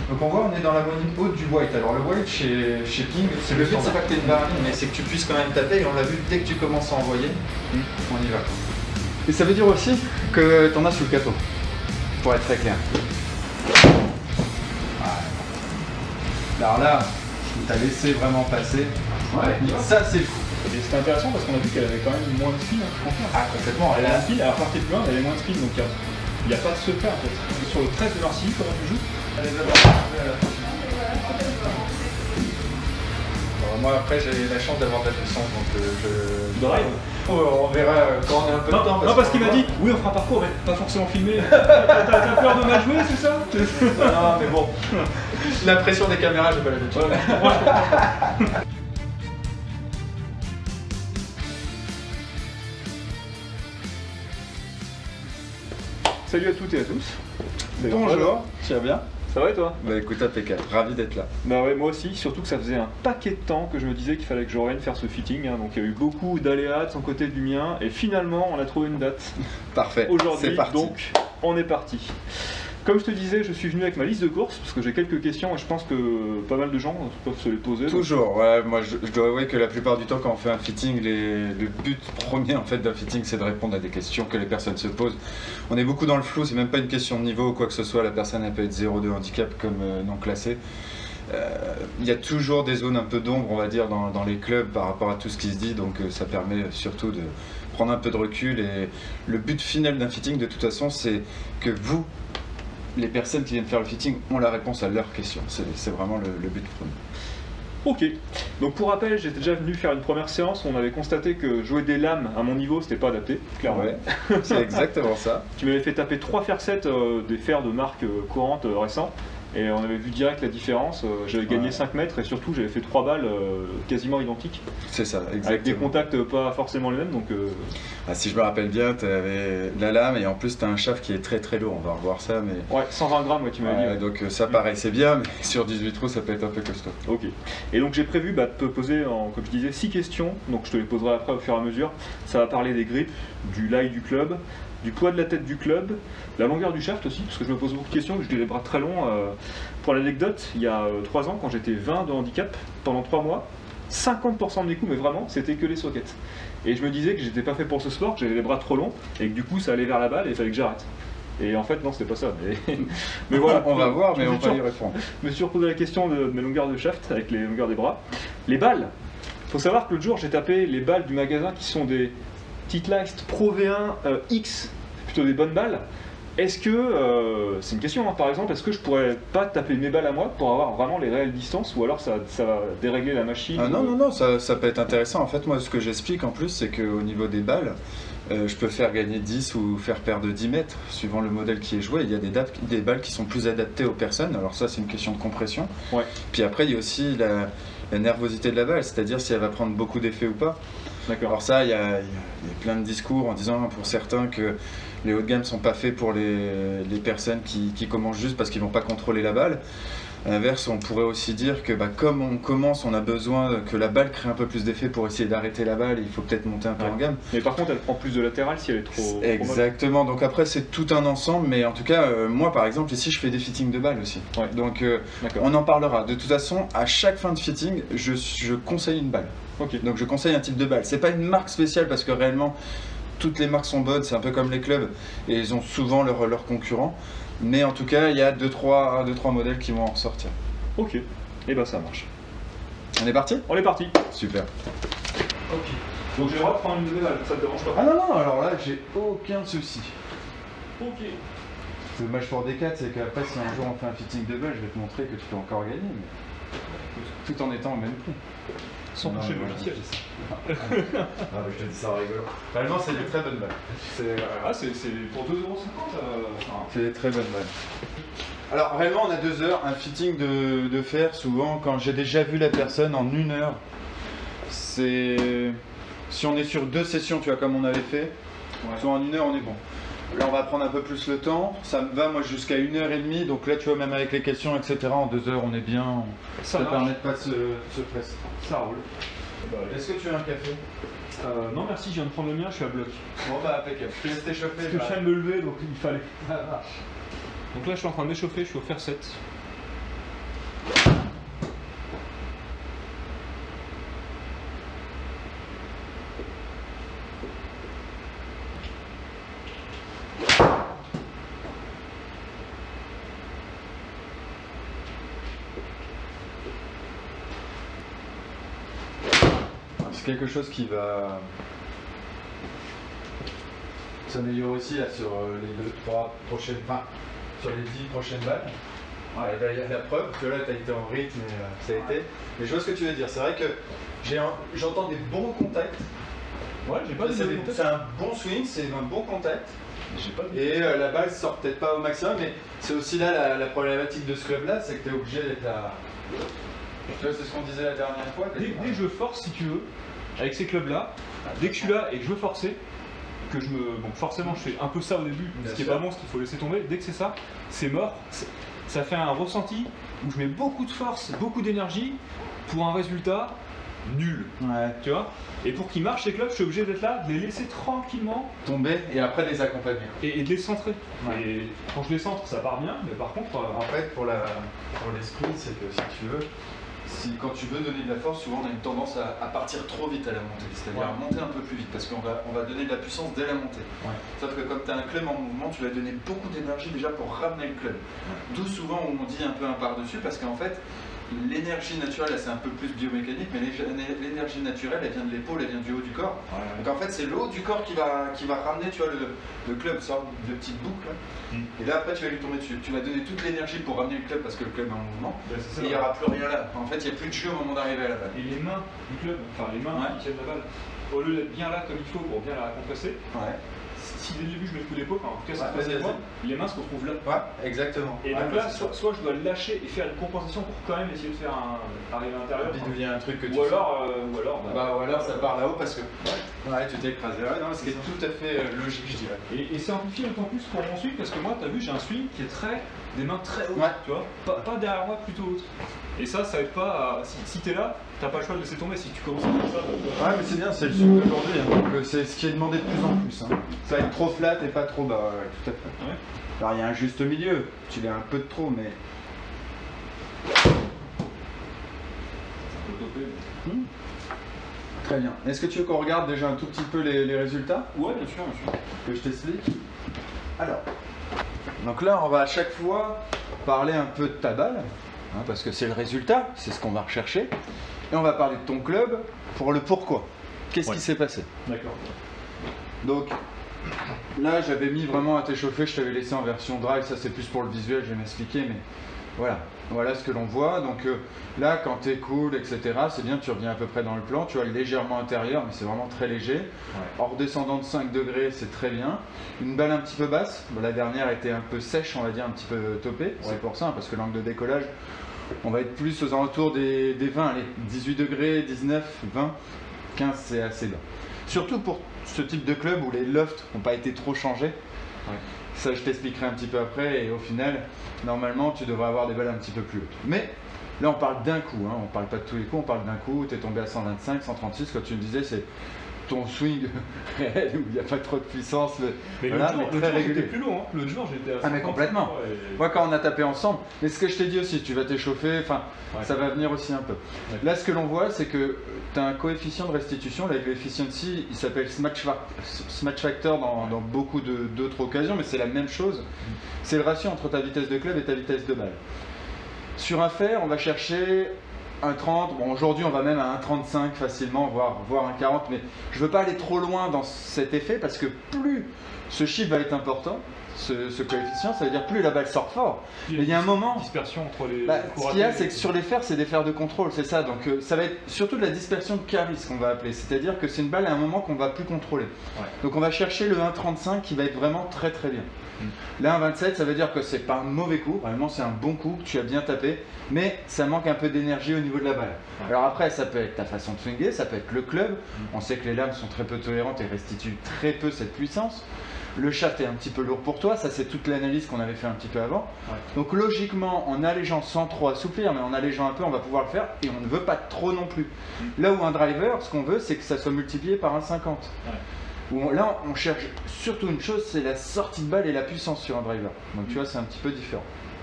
Donc on voit, on est dans la moyenne haute du white. Alors le white chez Ping, le but c'est pas que tu aies une barre ligne, mais c'est que tu puisses quand même taper, et on l'a vu dès que tu commences à envoyer, on y va. Et ça veut dire aussi que tu en as sous le cateau, pour être très clair. Alors là, tu as laissé vraiment passer. Ouais, ça c'est le coup. Et c'était intéressant parce qu'on a vu qu'elle avait quand même moins de spin. Ah complètement. Elle a un spin, à partir de plus loin, elle avait moins de spin, donc il n'y a pas de secret en fait. Sur le 13 de Marcy, comment tu joues? Moi après j'ai la chance d'avoir de la puissance, donc je... Drive. On verra quand on a un peu de temps. Non, parce qu'il m'a dit, oui on fera parcours, mais pas forcément filmé. T'as peur de mal jouer, c'est ça? Non, mais bon, la pression des caméras, j'ai pas l'habitude. Salut à toutes et à tous. Bonjour, tu vas bien? Ça va et toi? Bah écoute, impeccable, ravi d'être là. Bah ouais, moi aussi, surtout que ça faisait un paquet de temps que je me disais qu'il fallait que je revienne faire ce fitting, hein. Donc il y a eu beaucoup d'aléas de son côté et du mien, et finalement on a trouvé une date. Parfait, aujourd'hui, donc on est parti. Comme je te disais, je suis venu avec ma liste de courses, parce que j'ai quelques questions et je pense que pas mal de gens peuvent se les poser. Toujours, ouais, moi je dois avouer que la plupart du temps quand on fait un fitting, le but premier en fait d'un fitting c'est de répondre à des questions que les personnes se posent. On est beaucoup dans le flou, c'est même pas une question de niveau ou quoi que ce soit, la personne elle peut être 0,2 handicap comme non classée. Il y a toujours des zones un peu d'ombre on va dire dans les clubs par rapport à tout ce qui se dit, donc ça permet surtout de prendre un peu de recul, et le but final d'un fitting de toute façon c'est que vous, les personnes qui viennent faire le fitting ont la réponse à leurs questions, c'est vraiment le but premier. Ok, donc pour rappel, j'étais déjà venu faire une première séance où on avait constaté que jouer des lames à mon niveau c'était pas adapté, clairement. Ouais, c'est exactement ça. Tu m'avais fait taper 3 fers 7 des fers de marque courante récents, et on avait vu direct la différence. J'avais gagné 5 mètres et surtout j'avais fait 3 balles quasiment identiques. C'est ça, exactement. Avec des contacts pas forcément les mêmes, donc... Ah, si je me rappelle bien, tu avais la lame et en plus tu as un shaft qui est très très lourd, on va revoir ça. Mais... Ouais, 120 grammes, ouais, tu m'avais dit. Ouais. Donc ça pareil, c'est bien, mais sur 18 trous ça peut être un peu costaud. Ok. Et donc j'ai prévu de te poser, comme je disais, 6 questions, donc je te les poserai après au fur et à mesure. Ça va parler des grips, du lie du club, du poids de la tête du club, la longueur du shaft aussi, parce que je me pose beaucoup de questions, j'ai les bras très longs. Pour l'anecdote, il y a 3 ans, quand j'étais 20 de handicap, pendant 3 mois, 50% de mes coups, mais vraiment, c'était que les sockets. Et je me disais que j'étais pas fait pour ce sport, que j'avais les bras trop longs, et que du coup ça allait vers la balle et il fallait que j'arrête. Et en fait, non, c'était pas ça. Mais voilà. On va voir, mais on va y répondre. Je me suis reposé la question de mes longueurs de shaft avec les longueurs des bras. Les balles, faut savoir que l'autre jour, j'ai tapé les balles du magasin qui sont des Titleist Pro V1 X, plutôt des bonnes balles. Est-ce que, c'est une question hein, par exemple, est-ce que je pourrais pas taper mes balles à moi pour avoir vraiment les réelles distances, ou alors ça va dérégler la machine? Ah non, non, non, ça peut être intéressant. En fait, moi, ce que j'explique en plus, c'est qu'au niveau des balles, je peux faire gagner 10 ou faire perdre 10 mètres, suivant le modèle qui est joué. Il y a des balles qui sont plus adaptées aux personnes, alors ça, c'est une question de compression. Ouais. Puis après, il y a aussi la nervosité de la balle, c'est-à-dire si elle va prendre beaucoup d'effet ou pas. Alors ça, il y a plein de discours en disant pour certains que les hauts de gamme ne sont pas faits pour les personnes qui commencent juste parce qu'ils ne vont pas contrôler la balle. À l'inverse, on pourrait aussi dire que comme on commence, on a besoin que la balle crée un peu plus d'effet pour essayer d'arrêter la balle, il faut peut-être monter un peu en gamme. Mais par contre, elle prend plus de latéral si elle est trop... Exactement, donc après c'est tout un ensemble, mais en tout cas, moi par exemple, ici je fais des fittings de balles aussi. Ouais. Donc on en parlera. De toute façon, à chaque fin de fitting, je conseille une balle. Okay. Donc je conseille un type de balle. C'est pas une marque spéciale parce que réellement, toutes les marques sont bonnes, c'est un peu comme les clubs, et ils ont souvent leurs concurrents. Mais en tout cas, il y a 2-3 modèles qui vont en ressortir. Ok, et ben ça marche. On est parti? On est parti. Super. Ok. Donc j'ai le droit de prendre une nouvelle balle, ça te dérange pas? Ah non, non, alors là, j'ai aucun souci. Ok. Le match pour D4, c'est qu'après, si un jour on fait un fitting de balle, je vais te montrer que tu peux encore gagner, mais tout en étant au même prix. Sans toucher le logiciel. Ah, mais je te dis ça en rigolant. Réellement, c'est des très bonnes balles. Ah, c'est pour 2,50 €. C'est des très bonnes balles. Alors, réellement, on a 2 heures. Un fitting de fer, souvent, quand j'ai déjà vu la personne en 1 heure, c'est. Si on est sur 2 sessions, tu vois, comme on avait fait, soit en 1 heure, on est bon. Là, on va prendre un peu plus le temps. Ça me va, moi, jusqu'à 1h30. Donc là, tu vois, même avec les questions, etc., en 2 heures, on est bien. Ça permet de pas se presser. Ça roule. Est-ce que tu as un café? Non, merci, je viens de prendre le mien, je suis à bloc. Bon, bah, impeccable. Je te laisse t'échauffer. Parce que je viens de me lever, donc il fallait. Donc là, je suis en train de m'échauffer, je suis au fer 7. C'est quelque chose qui va s'améliorer aussi là, sur les 2-3 prochaines, enfin sur les 10 prochaines balles. Ouais, là, il y a la preuve que là tu as été en rythme et ça a été. Mais je vois ce que tu veux dire. C'est vrai que j'entends des bons contacts. Ouais, j'ai pas de contacts. C'est un bon swing, c'est un bon contact. J'ai pas de... Et la balle sort peut-être pas au maximum, mais c'est aussi là la problématique de ce club-là, c'est que tu es obligé d'être à. Tu vois, c'est ce qu'on disait la dernière fois. Dès que je force, si tu veux, avec ces clubs-là, dès que je suis là et que je veux forcer, que je me. Bon, forcément, je fais un peu ça au début, ce qui est pas bon, ce qu'il faut laisser tomber. Dès que c'est ça, c'est mort. Ça fait un ressenti où je mets beaucoup de force, beaucoup d'énergie pour un résultat nul. Ouais. Tu vois. Et pour qu'ils marchent ces clubs, je suis obligé d'être là, de les laisser tranquillement tomber et après de les accompagner. Et de les centrer. Ouais. Et quand je les centre, ça part bien, mais par contre. En fait, pour l'esprit, c'est que si tu veux. Quand tu veux donner de la force, souvent on a une tendance à partir trop vite à la montée, c'est-à-dire à monter un peu plus vite, parce qu'on va donner de la puissance dès la montée. Ouais. Sauf que comme tu as un club en mouvement, tu vas donner beaucoup d'énergie déjà pour ramener le club. D'où souvent on dit un peu un par-dessus, parce qu'en fait, l'énergie naturelle, c'est un peu plus biomécanique, mais l'énergie naturelle, elle vient de l'épaule, elle vient du haut du corps. Ouais. Donc en fait, c'est le haut du corps qui va ramener, tu vois, le club, sorte de petite boucle. Et là, après, tu vas lui tomber dessus. Tu vas donner toute l'énergie pour ramener le club parce que le club est en mouvement. Et il n'y aura plus rien là. En fait, il n'y a plus de jeu au moment d'arriver à la balle. Et les mains du club, enfin les mains qui tiennent la balle, au lieu d'être bien là comme il faut pour bien la compresser, si dès le début je mets le coup d'épaule, en tout cas ça passe les mains se retrouvent là. Ouais, exactement. Et donc là, soit je dois le lâcher et faire une compensation pour quand même essayer de faire arriver à l'intérieur. Il devient un truc que tu ou alors ça part là-haut parce que tu t'es écrasé. Ouais, non, ce qui est tout à fait logique, je dirais. Et c'est amplifié d'autant plus pour mon swing parce que moi, t'as vu, j'ai un swing qui est des mains très hautes, tu vois, pas derrière moi, plutôt hautes. Et ça aide pas à. Si t'es là, t'as pas le choix de laisser tomber. Si tu commences à faire ça. Ouais, mais c'est bien, c'est le swing d'aujourd'hui. Hein. C'est ce qui est demandé de plus en plus. Hein. Ça va être trop flat et pas trop bas. Ouais, tout à fait. Ouais. Alors il y a un juste milieu. Tu l'as un peu de trop, mais. Très bien. Est-ce que tu veux qu'on regarde déjà un tout petit peu les résultats? Ouais, bien sûr, bien sûr. Que je t'explique. Alors. Donc là, on va à chaque fois parler un peu de ta balle. Hein, parce que c'est le résultat, c'est ce qu'on va rechercher. Et on va parler de ton club pour le pourquoi. Qu'est-ce qui s'est passé? D'accord. Donc là, j'avais mis vraiment à t'échauffer, je t'avais laissé en version drive, ça c'est plus pour le visuel, je vais m'expliquer, mais voilà ce que l'on voit. Donc là, quand tu es cool, etc., c'est bien, tu reviens à peu près dans le plan, tu vois, légèrement intérieur, mais c'est vraiment très léger. Ouais. En redescendant de 5 degrés, c'est très bien. Une balle un petit peu basse, la dernière était un peu sèche, on va dire, un petit peu topée, ouais. C'est pour ça, hein, parce que l'angle de décollage, on va être plus aux alentours des 20, allez, 18 degrés, 19, 20, 15, c'est assez bas. Surtout pour ce type de club où les lofts n'ont pas été trop changés. Ouais. Ça, je t'expliquerai un petit peu après, et au final, normalement, tu devrais avoir des balles un petit peu plus hautes. Mais là, on parle d'un coup, hein, on parle pas de tous les coups, on parle d'un coup, tu es tombé à 125, 136, quand tu me disais, c'est ton swing réel où il n'y a pas trop de puissance, mais voilà, l'autre jour j'étais plus long, hein. L'autre jour j'étais à 130. Ah mais complètement. Moi quand on a tapé ensemble, mais ce que je t'ai dit aussi, tu vas t'échauffer, enfin ça va venir aussi un peu. Ouais. Là ce que l'on voit c'est que tu as un coefficient de restitution, la efficiency, il s'appelle Smash Factor dans beaucoup d'autres occasions, mais c'est la même chose. C'est le ratio entre ta vitesse de club et ta vitesse de balle. Sur un fer, on va chercher 1,30, bon aujourd'hui on va même à 1,35 facilement, voire 1,40, mais je ne veux pas aller trop loin dans cet effet parce que plus ce chiffre va être important, ce coefficient, ça veut dire plus la balle sort fort. Mais il y a un moment. Dispersion entre les. Ce qu'il y a, c'est que sur les fers, c'est des fers de contrôle, c'est ça. Donc ça va être surtout de la dispersion de carry, ce qu'on va appeler. C'est-à-dire que c'est une balle à un moment qu'on va plus contrôler. Ouais. Donc on va chercher le 1,35 qui va être vraiment très très bien. Là, 1,27, ça veut dire que c'est pas un mauvais coup, vraiment c'est un bon coup, que tu as bien tapé, mais ça manque un peu d'énergie au niveau de la balle. Ouais. Alors après, ça peut être ta façon de swinguer, ça peut être le club. On sait que les lames sont très peu tolérantes et restituent très peu cette puissance. Le shaft est un petit peu lourd pour toi, ça c'est toute l'analyse qu'on avait fait un petit peu avant. Ouais. Donc logiquement, en allégeant sans trop assouplir, mais en allégeant un peu, on va pouvoir le faire et on ne veut pas trop non plus. Là où un driver, ce qu'on veut, c'est que ça soit multiplié par 1,50. Ouais. Là, on cherche surtout une chose, c'est la sortie de balle et la puissance sur un driver. Donc tu vois, c'est un petit peu différent.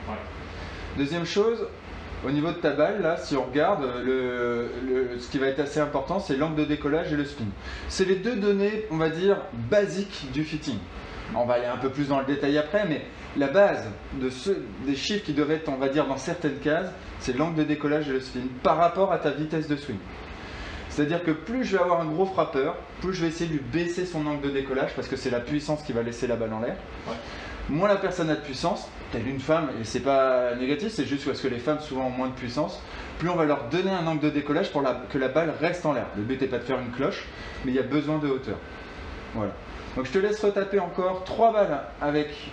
Ouais. Deuxième chose, Au niveau de ta balle, là, si on regarde, ce qui va être assez important, c'est l'angle de décollage et le spin. C'est les deux données, on va dire, basiques du fitting. On va aller un peu plus dans le détail après, mais la base des chiffres qui doivent être, on va dire, dans certaines cases, c'est l'angle de décollage et le spin par rapport à ta vitesse de swing. C'est-à-dire que plus je vais avoir un gros frappeur, plus je vais essayer de lui baisser son angle de décollage parce que c'est la puissance qui va laisser la balle en l'air. Ouais. Moins la personne a de puissance, telle une femme, et c'est pas négatif, c'est juste parce que les femmes souvent ont moins de puissance, plus on va leur donner un angle de décollage pour que la balle reste en l'air. Le but n'est pas de faire une cloche, mais il y a besoin de hauteur. Voilà. Donc je te laisse retaper encore 3 balles avec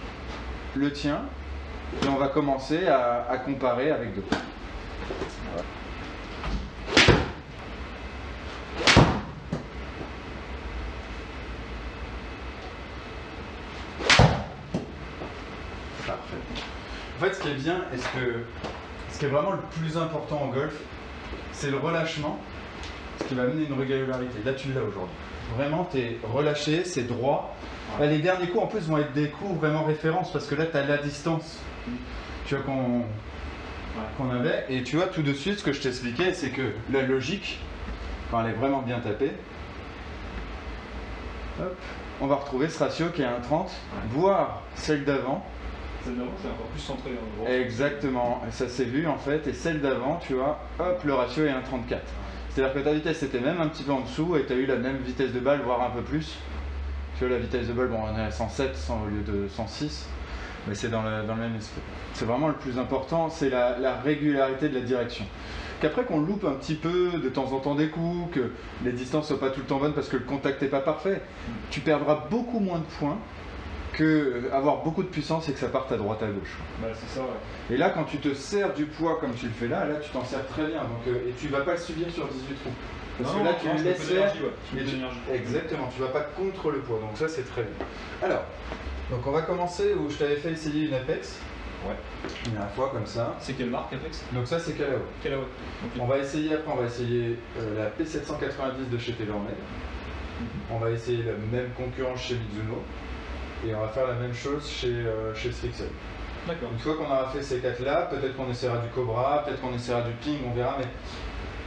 le tien, et on va commencer à comparer avec d'autres. Voilà. En fait, ce qui est bien et ce qui est vraiment le plus important en golf, c'est le relâchement, ce qui va amener une régularité. Là, tu l'as aujourd'hui. Vraiment, tu es relâché, c'est droit. Là, les derniers coups, en plus, vont être des coups vraiment références parce que là, tu as la distance tu vois, qu'on avait. Et tu vois, tout de suite, ce que je t'expliquais, c'est que la logique, quand elle est vraiment bien tapée, hop, on va retrouver ce ratio qui est 1,30, voire celle d'avant. Celle d'avant, c'est encore plus centré. Exactement, ça s'est vu en fait, et celle d'avant, tu vois, hop, le ratio est 1,34. C'est-à-dire que ta vitesse était même un petit peu en dessous et tu as eu la même vitesse de balle, voire un peu plus. Tu vois, la vitesse de balle, bon, on est à 107 au lieu de 106, mais c'est dans le même esprit. C'est vraiment le plus important, c'est la régularité de la direction. Qu'après qu'on loupe un petit peu de temps en temps des coups, que les distances ne soient pas tout le temps bonnes parce que le contact n'est pas parfait, tu perdras beaucoup moins de points que avoir beaucoup de puissance et que ça parte à droite à gauche. Bah, c'est ça, ouais. Et là, quand tu te sers du poids comme tu le fais là tu t'en sers très bien. Donc, et tu ne vas pas le subir sur 18 trous. Parce que là, tu le laisses faire. Exactement, tu ne vas pas contre le poids. Donc ça, c'est très bien. Alors, donc on va commencer où je t'avais fait essayer une Apex. Ouais. Une dernière fois comme ça. C'est quelle marque Apex? Donc ça, c'est Callaway. Callaway. Okay. On va essayer après, on va essayer la P790 de chez TaylorMade. On va essayer le même concurrent chez Mizuno. Et on va faire la même chose chez Strixon. D'accord. Une fois qu'on aura fait ces 4 là, peut-être qu'on essaiera du Cobra, peut-être qu'on essaiera du Ping, on verra. Mais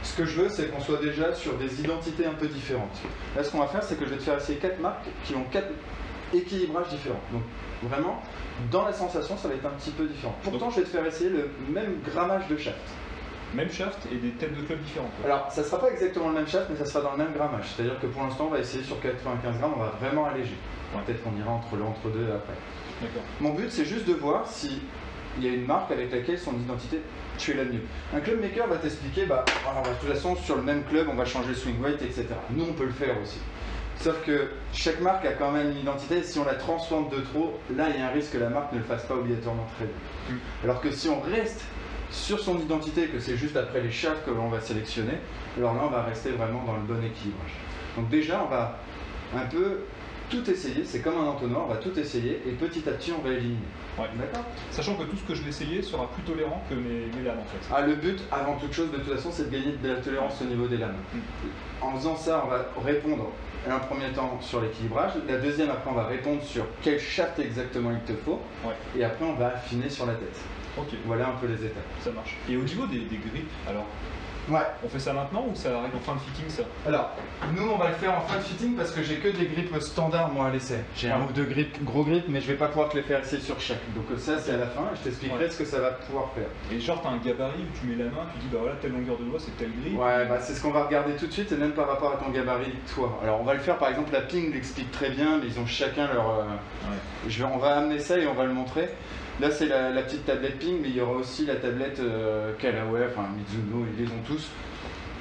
ce que je veux, c'est qu'on soit déjà sur des identités un peu différentes. Là, ce qu'on va faire, c'est que je vais te faire essayer 4 marques qui ont 4 équilibrages différents. Donc vraiment, dans la sensation, ça va être un petit peu différent. Pourtant, je vais te faire essayer le même grammage de shaft. Même shaft et des têtes de club différentes. Quoi. Alors, ça ne sera pas exactement le même shaft, mais ça sera dans le même grammage. C'est-à-dire que pour l'instant, on va essayer sur 95 grammes, on va vraiment alléger. Ouais. Peut-être qu'on ira entre l'entre-deux après. Mon but, c'est juste de voir s'il y a une marque avec laquelle son identité, tu es la mieux. Un club maker va t'expliquer, bah, alors, de toute façon, sur le même club, on va changer le swing weight, etc. Nous, on peut le faire aussi. Sauf que chaque marque a quand même une identité, et si on la transforme de trop, là, il y a un risque que la marque ne le fasse pas obligatoirement très bien. Alors que si on reste sur son identité, que c'est juste après les shafts que l'on va sélectionner, alors là on va rester vraiment dans le bon équilibrage. Donc déjà on va un peu tout essayer, c'est comme un entonnoir, on va tout essayer et petit à petit on va éliminer. Ouais. D'accord. Sachant que tout ce que je vais essayer sera plus tolérant que mes lames en fait. Ah, le but avant toute chose de toute façon c'est de gagner de la tolérance au niveau des lames. En faisant ça on va répondre un premier temps sur l'équilibrage, la deuxième après on va répondre sur quel shaft exactement il te faut, et après on va affiner sur la tête. Okay. Voilà un peu les étapes. Ça marche. Et au niveau des grips, alors on fait ça maintenant ou ça arrive en fin de fitting ça? Alors, nous on va le faire en fin de fitting parce que j'ai que des grips standards moi à l'essai. J'ai un ou deux grips, gros grips, mais je vais pas pouvoir te les faire essayer sur chaque. Donc ça c'est à la fin, je t'expliquerai ce que ça va pouvoir faire. Et genre t'as un gabarit où tu mets la main, tu dis bah voilà telle longueur de doigt c'est tel grip. Ouais, bah c'est ce qu'on va regarder tout de suite et même par rapport à ton gabarit toi. Alors on va le faire par exemple, la Ping l'explique très bien, mais ils ont chacun leur... on va amener ça et on va le montrer. Là c'est la petite tablette Ping, mais il y aura aussi la tablette Callaway, enfin Mizuno, ils les ont tous.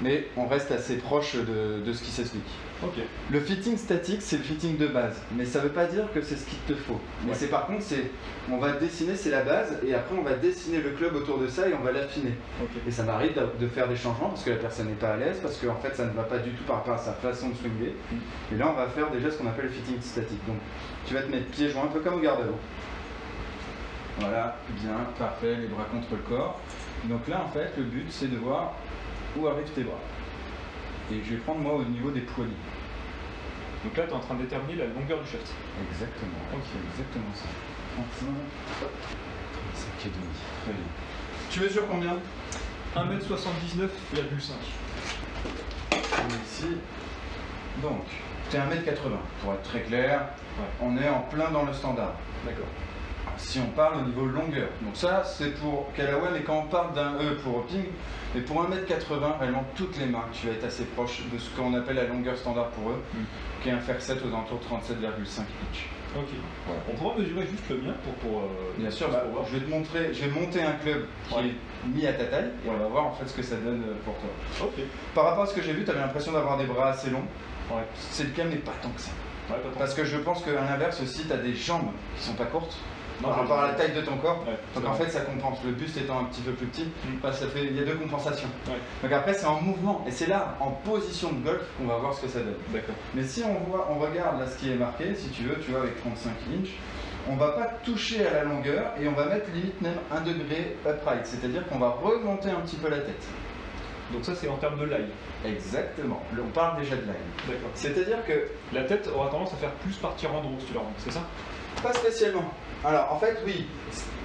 Mais on reste assez proche de ce qui s'explique. Okay. Le fitting statique, c'est le fitting de base, mais ça ne veut pas dire que c'est ce qu'il te faut. Mais c'est par contre, on va dessiner, c'est la base, et après on va dessiner le club autour de ça et on va l'affiner. Okay. Et ça m'arrive de faire des changements parce que la personne n'est pas à l'aise, parce qu'en fait ça ne va pas du tout par rapport à sa façon de swinger. Et là on va faire déjà ce qu'on appelle le fitting statique. Donc tu vas te mettre pieds joints, un peu comme au garde à l'eau. Voilà, bien, parfait, les bras contre le corps. Donc là en fait, le but c'est de voir où arrivent tes bras. Et je vais prendre moi au niveau des poignets. Donc là tu es en train de déterminer la longueur du shaft. Exactement, c'est exactement ça. 35, 35 et demi. Très bien. Tu mesures combien? 1m79,5. Ici, donc, tu es 1m80, pour être très clair, on est en plein dans le standard. D'accord. Si on parle au niveau longueur, donc ça c'est pour Callaway, mais quand on parle d'un pour Ping, mais pour 1m80, réellement toutes les marques, tu vas être assez proche de ce qu'on appelle la longueur standard pour eux, qui est un fer 7 aux alentours de 37,5 inch. Ok. Voilà. On pourra mesurer juste le mien pour bien sûr, pour voir. je vais te montrer, je vais monter un club qui est mis à ta taille et on va voir en fait ce que ça donne pour toi. Ok. Par rapport à ce que j'ai vu, tu avais l'impression d'avoir des bras assez longs. Ouais. C'est le cas, mais pas tant que ça. Ouais, pas tant. Parce que je pense qu'à l'inverse aussi, tu as des jambes qui sont pas courtes. Non, par rapport à la taille de ton corps, donc en vrai. fait ça compense. Le buste étant un petit peu plus petit, il y a deux compensations. Ouais. Donc après c'est en mouvement et c'est là, en position de golf, qu'on va voir ce que ça donne. D'accord. Mais si on regarde là ce qui est marqué, si tu veux, tu vois avec 35 inches, on va pas toucher à la longueur et on va mettre limite même 1 degré upright, c'est-à-dire qu'on va remonter un petit peu la tête. Donc ça c'est en termes de line. Exactement, on parle déjà de line. D'accord. C'est-à-dire que La tête aura tendance à faire plus partir en draw si tu la remontes, c'est ça? pas spécialement. Alors en fait oui,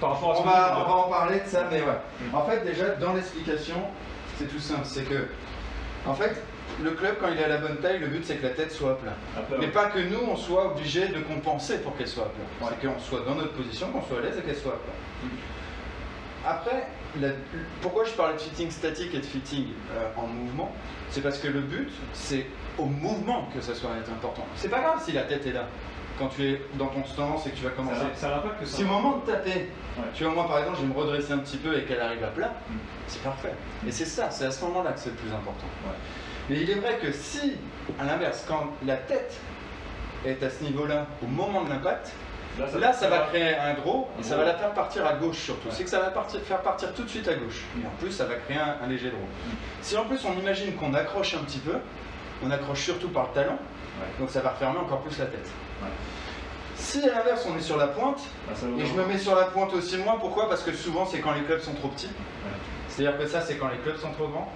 Par rapport à ce on que va en parler de ça, mais ouais. En fait déjà dans l'explication, c'est tout simple, c'est que en fait le club quand il est à la bonne taille, le but c'est que la tête soit à plat. Mais pas que nous on soit obligé de compenser pour qu'elle soit à plat. C'est qu'on soit dans notre position, qu'on soit à l'aise et qu'elle soit à plat. Après, pourquoi je parlais de fitting statique et de fitting en mouvement, c'est parce que le but c'est au mouvement que ça soit important. C'est pas grave si la tête est là. Quand tu es dans ton stance et que tu vas commencer. Ça n'a pas que ça. Si au moment de taper, tu vois, moi par exemple, je vais me redresser un petit peu et qu'elle arrive à plat, c'est parfait. Et c'est ça, c'est à ce moment-là que c'est le plus important. Mais il est vrai que si, à l'inverse, quand la tête est à ce niveau-là, au moment de l'impact, là ça va créer un draw et ça va la faire partir à gauche surtout. C'est que ça va faire partir tout de suite à gauche. Et en plus, ça va créer un léger draw. Si en plus on imagine qu'on accroche un petit peu, on accroche surtout par le talon, donc ça va refermer encore plus la tête. Si à l'inverse on est sur la pointe, et je me mets sur la pointe aussi moins, pourquoi? Parce que souvent c'est quand les clubs sont trop petits. C'est-à-dire que ça c'est quand les clubs sont trop grands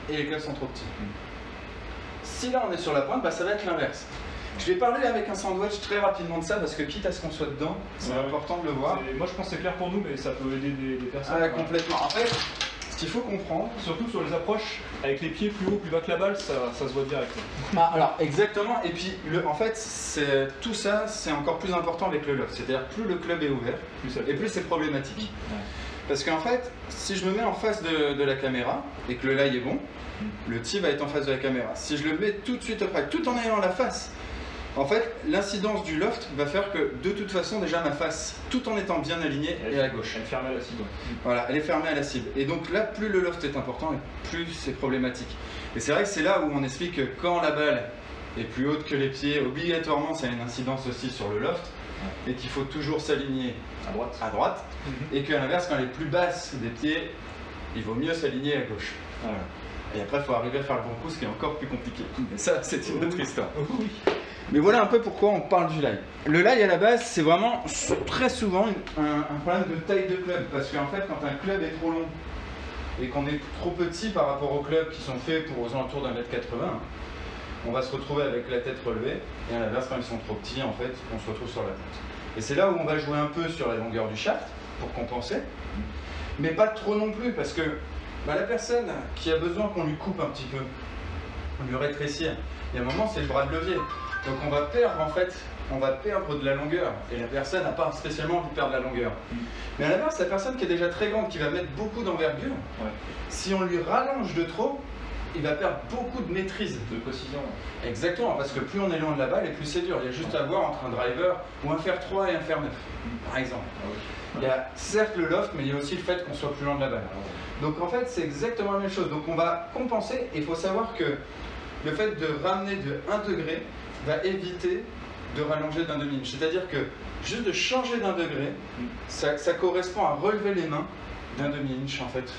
et les clubs sont trop petits. Si là on est sur la pointe, ça va être l'inverse. Je vais parler avec un sandwich très rapidement de ça parce que quitte à ce qu'on soit dedans, c'est important de le voir. Moi je pense que c'est clair pour nous, mais ça peut aider des personnes. Ah, complètement. En fait, ce qu'il faut comprendre, surtout sur les approches, avec les pieds plus haut, plus bas que la balle, ça se voit direct. Alors exactement, et puis en fait, tout ça c'est encore plus important avec le loft, c'est-à-dire plus le club est ouvert, et plus c'est problématique. Parce qu'en fait, si je me mets en face de la caméra, et que le lie est bon, le tee va être en face de la caméra. Si je le mets tout de suite après, tout en ayant la face, en fait, l'incidence du loft va faire que, de toute façon, déjà ma face, tout en étant bien alignée, est à gauche. Elle est fermée à la cible. Voilà, elle est fermée à la cible. Et donc là, plus le loft est important, et plus c'est problématique. Et c'est vrai que c'est là où on explique que quand la balle est plus haute que les pieds, obligatoirement, ça a une incidence aussi sur le loft, et qu'il faut toujours s'aligner à droite, et qu'à l'inverse, quand elle est plus basse des pieds, il vaut mieux s'aligner à gauche. Voilà. Et après, il faut arriver à faire le bon coup, ce qui est encore plus compliqué. Mais ça, c'est une autre histoire. Oui. Mais voilà un peu pourquoi on parle du lie. Le lie à la base, c'est vraiment très souvent un problème de taille de club. Parce qu'en fait, quand un club est trop long et qu'on est trop petit par rapport aux clubs qui sont faits pour aux alentours d'1m80, on va se retrouver avec la tête relevée. Et à l'inverse, quand ils sont trop petits, en fait, on se retrouve sur la pointe. Et c'est là où on va jouer un peu sur la longueur du shaft pour compenser. Mais pas trop non plus, parce que la personne qui a besoin qu'on lui coupe un petit peu, lui rétrécir, il y a un moment, c'est le bras de levier. Donc on va perdre en fait, on va perdre de la longueur et la personne n'a pas spécialement envie de perdre la longueur. Mais à l'inverse, la personne qui est déjà très grande, qui va mettre beaucoup d'envergure, si on lui rallonge de trop, il va perdre beaucoup de maîtrise. De précision. Exactement, parce que plus on est loin de la balle et plus c'est dur. Il y a juste à voir entre un driver ou un fer 3 et un fer 9, par exemple. Il y a certes le loft, mais il y a aussi le fait qu'on soit plus loin de la balle. Donc en fait, c'est exactement la même chose. Donc on va compenser et il faut savoir que le fait de ramener de 1 degré va éviter de rallonger d'1 demi-inch. C'est-à-dire que juste de changer d'1 degré, ça correspond à relever les mains d'1 demi-inch en fait,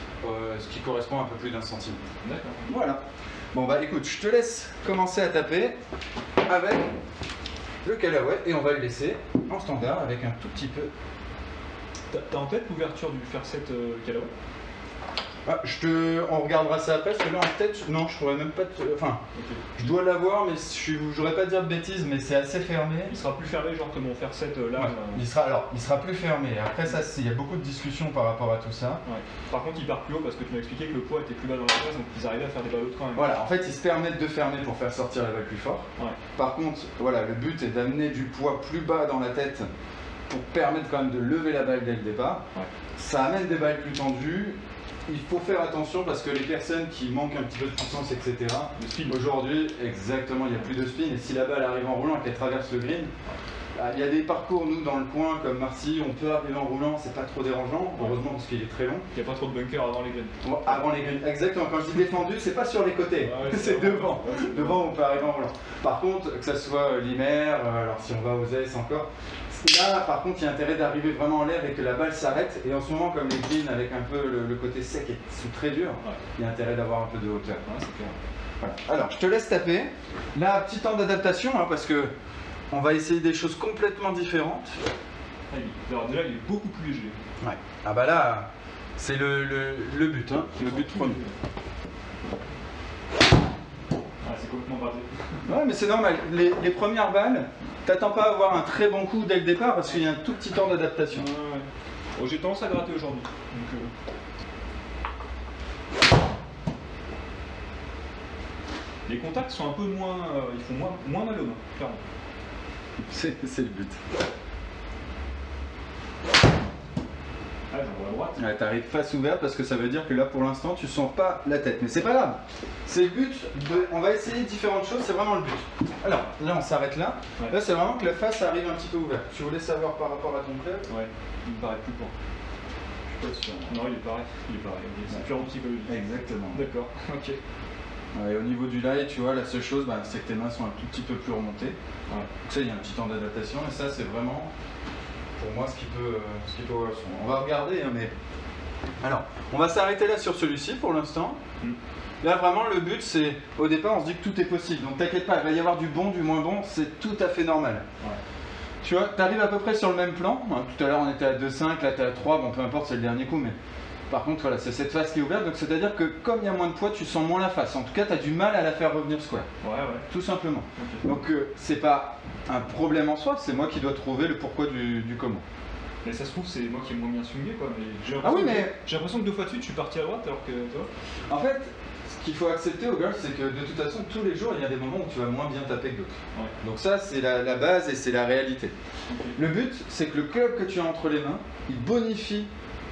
ce qui correspond à un peu plus d'1 centimètre. D'accord. Voilà. Bon bah écoute, je te laisse commencer à taper avec le Callaway et on va le laisser en standard avec un tout petit peu. T'as en tête l'ouverture du fer 7 Callaway? Ah, on regardera ça après, parce que là en tête, non, je pourrais même pas te... Enfin, je dois l'avoir, mais je voudrais pas dire de bêtises, mais c'est assez fermé. Il sera plus fermé, genre que mon Fer 7 là. Ouais. Il sera plus fermé. Après ça, il y a beaucoup de discussions par rapport à tout ça. Ouais. Par contre, il part plus haut parce que tu m'as expliqué que le poids était plus bas dans la case, donc ils arrivaient à faire des ballots quand même. Voilà, en fait, ils se permettent de fermer pour faire sortir la balle plus fort. Ouais. Par contre, voilà, le but est d'amener du poids plus bas dans la tête pour permettre quand même de lever la balle dès le départ. Ouais. Ça amène des balles plus tendues. Il faut faire attention parce que les personnes qui manquent un petit peu de puissance, etc. Aujourd'hui, exactement, il n'y a plus de spin. Et si la balle arrive en roulant et qu'elle traverse le green, il y a des parcours, nous, dans le coin, comme Marcy, on peut arriver en roulant, c'est pas trop dérangeant, heureusement parce qu'il est très long. Il n'y a pas trop de bunkers avant les greens. Bon, avant les greens, exactement. Quand je dis défendu, c'est pas sur les côtés, c'est devant. Devant, on peut arriver en roulant. Par contre, que ça soit Limer, alors si on va aux Aces encore, là, par contre, il y a intérêt d'arriver vraiment en l'air et que la balle s'arrête. Et en ce moment, comme les greens avec un peu le côté sec et sous très dur, il y a intérêt d'avoir un peu de hauteur. Voilà. Alors, je te laisse taper. Là, petit temps d'adaptation, hein, parce que on va essayer des choses complètement différentes. Alors déjà, il est beaucoup plus léger. Ouais. Ah bah là, c'est le but, hein, le but premier. Ah, c'est complètement raté. Ouais, mais c'est normal. Les premières balles, t'attends pas à avoir un très bon coup dès le départ parce qu'il y a un tout petit temps d'adaptation. Ouais. Oh, j'ai tendance à gratter aujourd'hui. Les contacts sont un peu moins... ils font moins mal aux mains, clairement. C'est le but. Ah, j'en vois à droite. Ouais, t'arrives face ouverte parce que ça veut dire que là pour l'instant tu sens pas la tête. Mais c'est pas grave. C'est le but. On va essayer différentes choses, c'est vraiment le but. Alors là on s'arrête là. Ouais. Là c'est vraiment que la face arrive un petit peu ouverte. Tu voulais savoir par rapport à ton club? Ouais, il me paraît plus court. Je suis pas sûr. Non, il est pareil. C'est purement psychologique. Exactement. D'accord, ok. Ouais, au niveau du lie, tu vois, la seule chose, c'est que tes mains sont un tout petit peu plus remontées. Ouais. Donc ça, il y a un petit temps d'adaptation et ça, c'est vraiment, pour moi, ce qui peut avoir son. On va regarder, hein, mais... Alors, on va s'arrêter là sur celui-ci pour l'instant. Là, vraiment, le but, c'est, au départ, on se dit que tout est possible. Donc t'inquiète pas, il va y avoir du bon, du moins bon, c'est tout à fait normal. Ouais. Tu vois, tu arrives à peu près sur le même plan. Hein, tout à l'heure, on était à 2,5, là, tu es à 3, bon, peu importe, c'est le dernier coup, mais... Par contre, voilà, c'est cette face qui est ouverte, donc c'est-à-dire que comme il y a moins de poids, tu sens moins la face. En tout cas, tu as du mal à la faire revenir square. Ouais. Tout simplement. Okay. Donc, c'est pas un problème en soi, c'est moi qui dois trouver le pourquoi du comment. Mais ça se trouve, c'est moi qui ai moins bien swingé, quoi. Mais j'ai l'impression que 2 fois de suite, je suis parti à droite, alors que toi... En fait, ce qu'il faut accepter au golf, c'est que de toute façon, tous les jours, il y a des moments où tu vas moins bien taper que d'autres. Ouais. Donc ça, c'est la base et c'est la réalité. Okay. Le but, c'est que le club que tu as entre les mains, il bonifie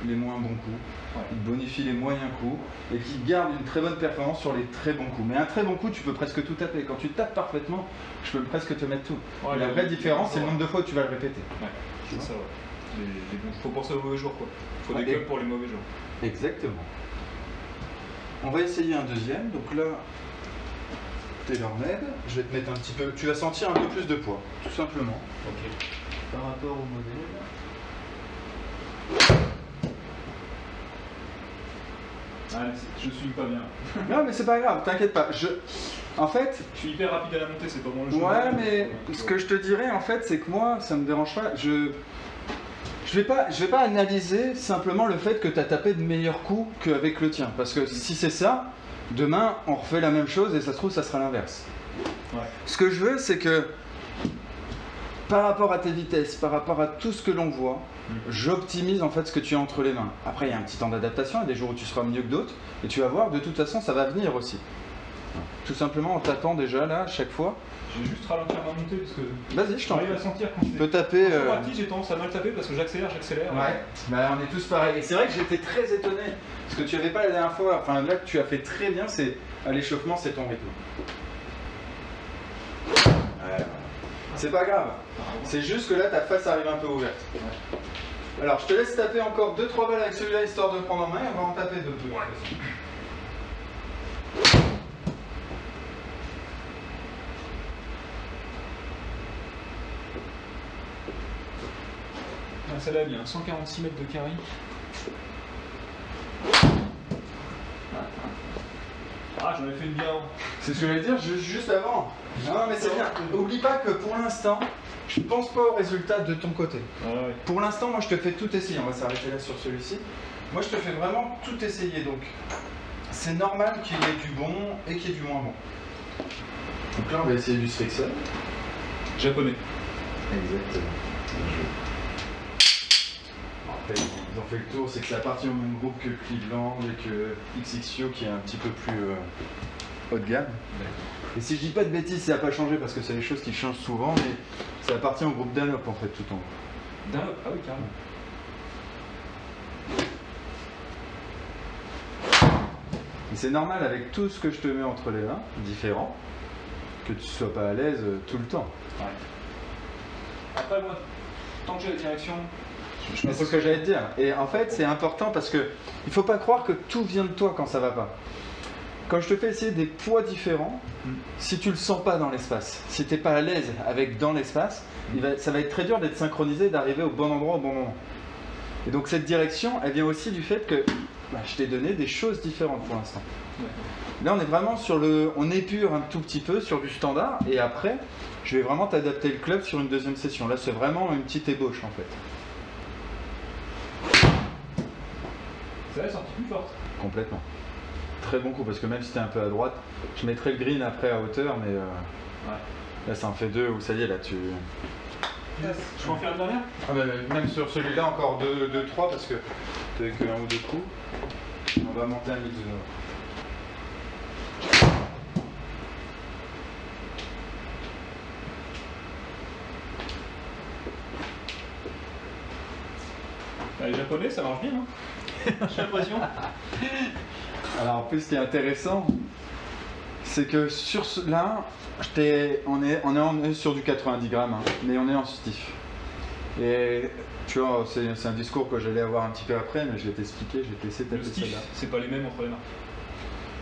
les moins bons coups. Il bonifie les moyens coups et qui garde une très bonne performance sur les très bons coups. Mais un très bon coup, tu peux presque tout taper. Quand tu tapes parfaitement, je peux presque te mettre tout. Ouais, la vraie différence, c'est le nombre de fois où tu vas le répéter. Ouais, c'est ça, ouais. Faut penser aux mauvais jours, quoi. Faut des clubs pour les mauvais jours. Exactement. On va essayer un deuxième. Donc là, TaylorMade. Je vais te mettre un petit peu... Tu vas sentir un peu plus de poids, tout simplement. Ok. Par rapport au modèle... Ah, je suis pas bien. Non, mais c'est pas grave, t'inquiète pas. En fait... Je suis hyper rapide à la montée, c'est pas bon le jeu. Ouais, mais ce que je te dirais, en fait, c'est que moi, ça me dérange pas. Je vais pas analyser simplement le fait que tu as tapé de meilleurs coups qu'avec le tien. Parce que si c'est ça, demain, on refait la même chose et ça se trouve, ça sera l'inverse. Ouais. Ce que je veux, c'est que par rapport à tes vitesses, par rapport à tout ce que l'on voit, j'optimise en fait ce que tu as entre les mains. Après, il y a un petit temps d'adaptation, il y a des jours où tu seras mieux que d'autres, et tu vas voir, de toute façon, ça va venir aussi. Tout simplement en tapant déjà là, à chaque fois. Je vais juste ralentir ma montée parce que. Vas-y, je t'en prie. J'arrive à sentir quand tu peux taper. J'ai tendance à mal taper parce que j'accélère. Ouais, bah, on est tous pareils. Et c'est vrai que j'étais très étonné. Ce que tu n'avais pas la dernière fois, enfin là que tu as fait très bien, c'est à l'échauffement, c'est ton rythme. Ouais. C'est pas grave. C'est juste que là, ta face arrive un peu ouverte. Alors, je te laisse taper encore 2-3 balles avec celui-là, histoire de prendre en main, et on va en taper 2 peu. Ah, celle-là, il y a 146 mètres de carry. Ah, j'en ai fait une bien avant. C'est ce que je voulais dire juste avant. Non, mais c'est bien. Oublie pas que pour l'instant, je pense pas au résultat de ton côté. Ah ouais. Pour l'instant, moi, je te fais tout essayer. On va s'arrêter là sur celui-ci. Moi je te fais vraiment tout essayer, donc c'est normal qu'il y ait du bon et qu'il y ait du moins bon. Donc là on va essayer du Strixon. Japonais. Exactement. Après ils ont fait le tour, c'est que ça appartient au même groupe que Cleveland et que XXIO qui est un petit peu plus haut de gamme. Et si je dis pas de bêtises, ça n'a pas changé parce que c'est des choses qui changent souvent, mais ça appartient au groupe Dunlop en fait tout en haut. Dunlop, ah oui carrément. Et c'est normal avec tout ce que je te mets entre les mains, différent, que tu sois pas à l'aise tout le temps. Ouais. Après moi, tant que j'ai la direction, C'est ce que j'allais te dire. Et en fait, c'est important parce que il faut pas croire que tout vient de toi quand ça va pas. Quand je te fais essayer des poids différents, si tu le sens pas dans l'espace, si tu n'es pas à l'aise avec dans l'espace, ça va être très dur d'être synchronisé, d'arriver au bon endroit au bon moment. Et donc cette direction, elle vient aussi du fait que je t'ai donné des choses différentes pour l'instant. ouais. Là, on est vraiment sur on épure un tout petit peu sur du standard, et après, je vais vraiment t'adapter le club sur une deuxième session. Là, c'est vraiment une petite ébauche en fait. Ça va sortir plus forte. Complètement. Très bon coup, parce que même si t'es un peu à droite, je mettrai le green après à hauteur, mais là ça en fait 2 où ça y est, là tu... Je peux en faire une dernière? Ah bah, même sur celui-là, encore 2-3 parce que t'avais que 1 ou 2 coups. On va monter un Mizuno. Les japonais, ça marche bien, hein. J'ai l'impression. Alors en plus, ce qui est intéressant, c'est que sur là, on est sur du 90 grammes, hein, mais on est en stiff. Et tu vois, c'est un discours que j'allais avoir un petit peu après, mais je vais t'expliquer, je vais te laisser taper Le stiff, celle-là. c'est pas les mêmes entre les mains.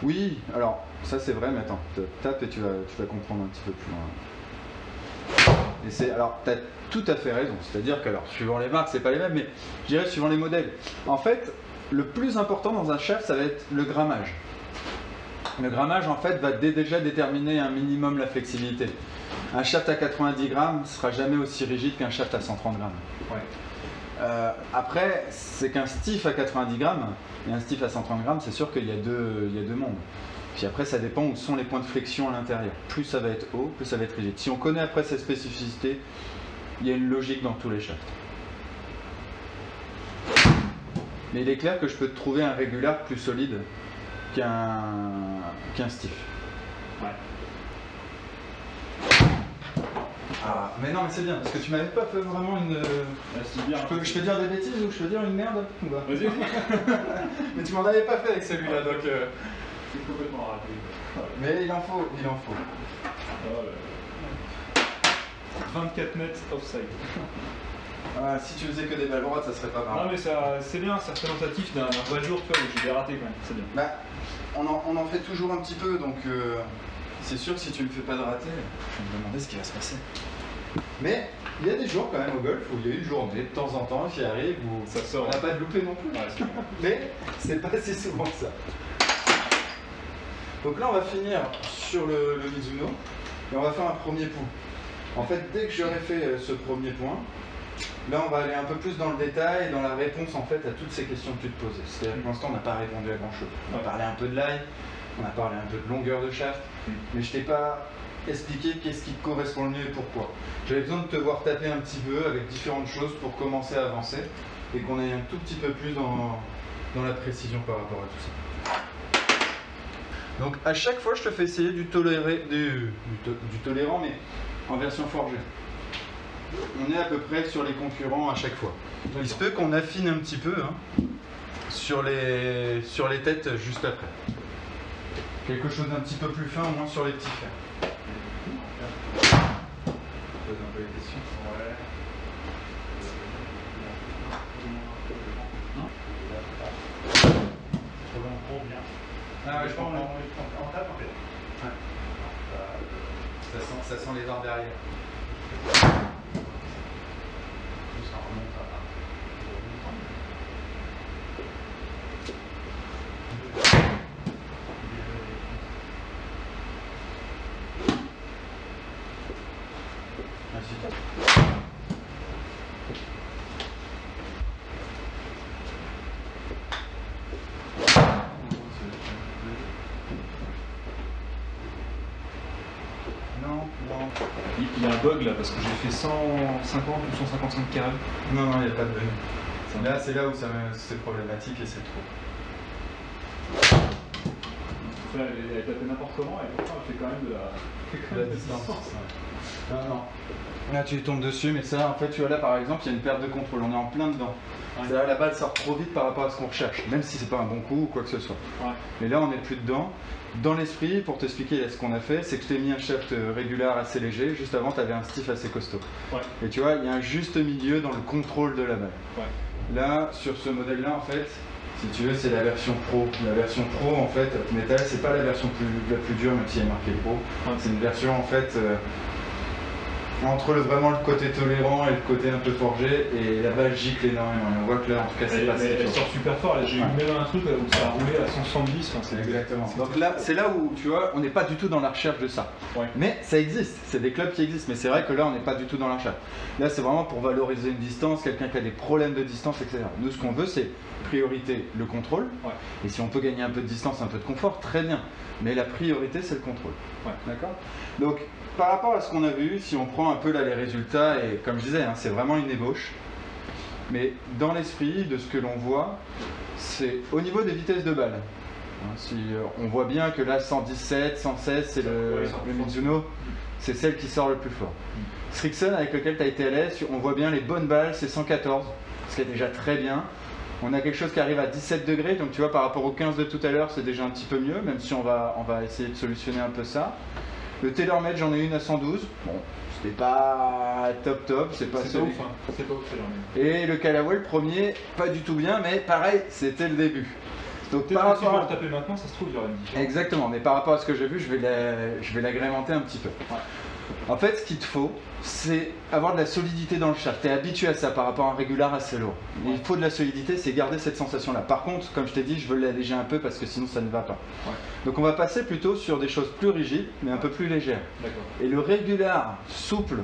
Oui, alors ça c'est vrai, mais attends, tape et tu vas comprendre un petit peu plus loin. Et alors, tu as tout à fait raison, c'est-à-dire que, alors, suivant les marques, c'est pas les mêmes, mais je dirais suivant les modèles. En fait, le plus important dans un shaft, ça va être le grammage. Le grammage, en fait, va déjà déterminer un minimum la flexibilité. Un shaft à 90 grammes ne sera jamais aussi rigide qu'un shaft à 130 grammes. Ouais. Après, c'est qu'un stiff à 90 grammes et un stiff à 130 grammes, c'est sûr qu'il y a deux mondes. Puis après, ça dépend où sont les points de flexion à l'intérieur. Plus ça va être haut, plus ça va être rigide. Si on connaît après ces spécificités, il y a une logique dans tous les shafts. Mais il est clair que je peux te trouver un régular plus solide qu'un stiff. Ouais. Ah, mais non, mais c'est bien, parce que tu m'avais pas fait vraiment une... Je peux dire des bêtises ou je peux dire une merde ou pas? Vas-y. Mais tu m'en avais pas fait avec celui-là, donc... C'est complètement raté. Mais il en faut. 24 mètres offside. Ah, si tu faisais que des balles droites, ça serait pas mal. Non mais c'est bien, c'est représentatif d'un vrai jour, tu vois, où j'ai des ratés quand même, c'est bien. Bah, on en fait toujours un petit peu, donc c'est sûr que si tu ne fais pas de raté, je vais me demander ce qui va se passer. Mais il y a des jours quand même au golf où il y a une journée de temps en temps qui arrive où Ça sort. on n'a pas de loupé non plus. Ouais, c'est bien. Mais c'est pas si souvent que ça. Donc là on va finir sur le Mizuno et on va faire un premier point. En fait, dès que j'aurai fait ce premier point, là on va aller un peu plus dans le détail, dans la réponse en fait à toutes ces questions que tu te posais. C'est-à-dire que pour l'instant on n'a pas répondu à grand chose. On a parlé un peu de lie, on a parlé un peu de longueur de shaft, mais je t'ai pas expliqué qu'est-ce qui te correspond le mieux et pourquoi. J'avais besoin de te voir taper un petit peu avec différentes choses pour commencer à avancer et qu'on aille un tout petit peu plus dans la précision par rapport à tout ça. Donc à chaque fois je te fais essayer du tolérant mais en version forgée. On est à peu près sur les concurrents à chaque fois. Il se peut qu'on affine un petit peu sur les têtes juste après. Quelque chose d'un petit peu plus fin au moins sur les petits fers. Je pose un peu les questions. Ouais. Ah ouais, je comprends. On tape en fait. Ouais. Ça sent les dents derrière. Ça remonte à... Merci. il y a un bug là parce que j'ai fait 150 ou 155 carrés. Non, il n'y a pas de bug. Là, c'est là où c'est problématique et c'est trop. Elle est tapée n'importe comment et pourtant elle fait quand même de la distance. Ouais. Non. Là, tu tombes dessus, mais ça, en fait, tu vois là, par exemple, il y a une perte de contrôle. On est en plein dedans. Ouais. C'est-à-dire la balle sort trop vite par rapport à ce qu'on recherche, même si c'est pas un bon coup ou quoi que ce soit. Ouais. Mais là, on n'est plus dedans. Dans l'esprit, pour t'expliquer ce qu'on a fait, c'est que je t'ai mis un shaft régular assez léger. Juste avant, tu avais un stiff assez costaud. Ouais. Et tu vois, il y a un juste milieu dans le contrôle de la balle. Ouais. Là, sur ce modèle-là, en fait, si tu veux, c'est la version pro. La version pro, en fait, métal, c'est pas la version la plus dure, même s'il y a marqué pro. Ouais. C'est une version, en fait, entre vraiment le côté tolérant et le côté un peu forgé, et la balle gicle énormément. Et on voit que là, en tout cas, c'est pas ça. Elle sort super fort. J'ai eu même un truc où ça a roulé à 170. Enfin, exactement. Donc là, c'est là où, tu vois, on n'est pas du tout dans la recherche de ça. Ouais. Mais ça existe. C'est des clubs qui existent. Mais c'est vrai que là, on n'est pas du tout dans la recherche. Là, c'est vraiment pour valoriser une distance, quelqu'un qui a des problèmes de distance, etc. Nous, ce qu'on veut, c'est priorité le contrôle. Ouais. Et si on peut gagner un peu de distance, un peu de confort, très bien. Mais la priorité, c'est le contrôle. Ouais. D'accord ? Donc, par rapport à ce qu'on a vu, si on prend un peu là les résultats, et comme je disais, hein, c'est vraiment une ébauche. Mais dans l'esprit de ce que l'on voit, c'est au niveau des vitesses de balle. Hein, si on voit bien que là, 117, 116, c'est le Mizuno, c'est celle qui sort le plus fort. Srixon, avec lequel tu as été à l'aise, on voit bien les bonnes balles, c'est 114, ce qui est déjà très bien. On a quelque chose qui arrive à 17 degrés, donc tu vois, par rapport au 15 de tout à l'heure, c'est déjà un petit peu mieux, même si on va essayer de solutionner un peu ça. Le TaylorMade, j'en ai une à 112. Bon, c'était pas top, c'est pas celui. C'est pas ouf, Et le Callaway, le premier, pas du tout bien, mais pareil, c'était le début. Donc par rapport à le taper maintenant, ça se trouve, il y aura une différence. Exactement, mais par rapport à ce que j'ai vu, je vais l'agrémenter un petit peu. Ouais. En fait, ce qu'il te faut, c'est avoir de la solidité dans le shaft. Tu es habitué à ça par rapport à un régular assez lourd. Ouais. Il faut de la solidité, c'est garder cette sensation-là. Par contre, comme je t'ai dit, je veux l'alléger un peu parce que sinon ça ne va pas. Ouais. Donc on va passer plutôt sur des choses plus rigides, mais un peu plus légères. Et le régular souple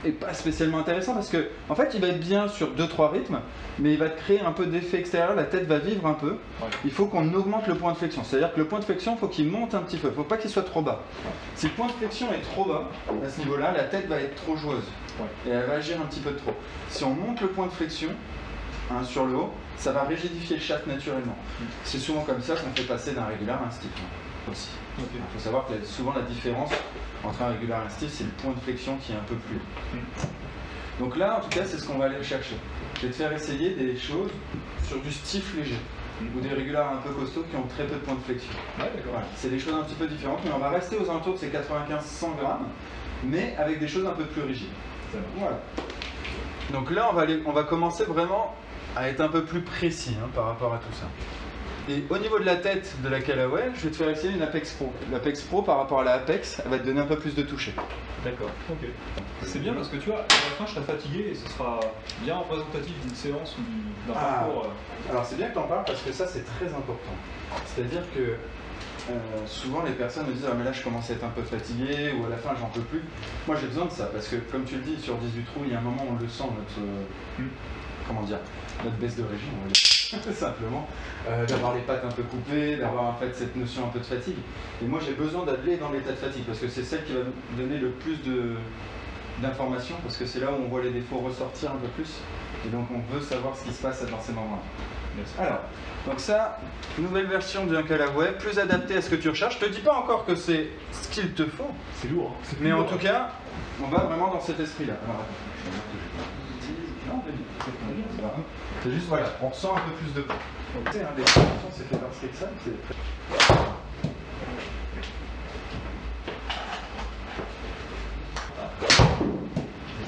est pas spécialement intéressant parce que, en fait, il va être bien sur 2-3 rythmes, mais il va te créer un peu d'effet extérieur, la tête va vivre un peu. Ouais. Il faut qu'on augmente le point de flexion. C'est-à-dire que le point de flexion, il faut qu'il monte un petit peu. Il ne faut pas qu'il soit trop bas. Ouais. Si le point de flexion est trop bas, à ce niveau-là, la tête va être trop joueuse. Ouais. Et elle va agir un petit peu trop. Si on monte le point de flexion sur le haut, ça va rigidifier le shaft naturellement. C'est souvent comme ça qu'on fait passer d'un régular à un stiff. Aussi. Il faut savoir que souvent la différence entre un régular et un stiff, c'est le point de flexion qui est un peu plus haut. Donc là, en tout cas, c'est ce qu'on va aller chercher. Je vais te faire essayer des choses sur du stiff léger ou des régulars un peu costauds qui ont très peu de points de flexion. Ouais, voilà. C'est des choses un petit peu différentes, mais on va rester aux alentours de ces 95-100 grammes, mais avec des choses un peu plus rigides. Voilà. Donc là, on va commencer vraiment à être un peu plus précis par rapport à tout ça. Et au niveau de la tête de la Callaway, je vais te faire essayer une Apex Pro. L'Apex Pro, par rapport à la Apex, elle va te donner un peu plus de toucher. D'accord, ok. C'est bien parce que tu vois, à la fin je serai fatigué et ce sera bien représentatif d'une séance ou d'un parcours. Alors c'est bien que tu en parles parce que ça c'est très important. C'est-à-dire que souvent les personnes me disent « Ah mais là je commence à être un peu fatigué » ou « à la fin j'en peux plus ». Moi j'ai besoin de ça parce que comme tu le dis, sur 18 trous, il y a un moment où on le sent, notre baisse de régime, on va dire. Simplement, d'avoir les pattes un peu coupées, d'avoir en fait cette notion un peu de fatigue. Et moi j'ai besoin d'aller dans l'état de fatigue parce que c'est celle qui va nous donner le plus d'informations parce que c'est là où on voit les défauts ressortir un peu plus et donc on veut savoir ce qui se passe dans ces moments-là. Alors, donc ça, nouvelle version d'un Callaway, plus adaptée à ce que tu recherches. Je te dis pas encore que c'est ce qu'il te faut. C'est lourd. Mais en tout cas, on va vraiment dans cet esprit-là. C'est juste, voilà, on ressent un peu plus de poids. Donc, tu sais, des formations, c'est fait par Srixon, c'est très... Ça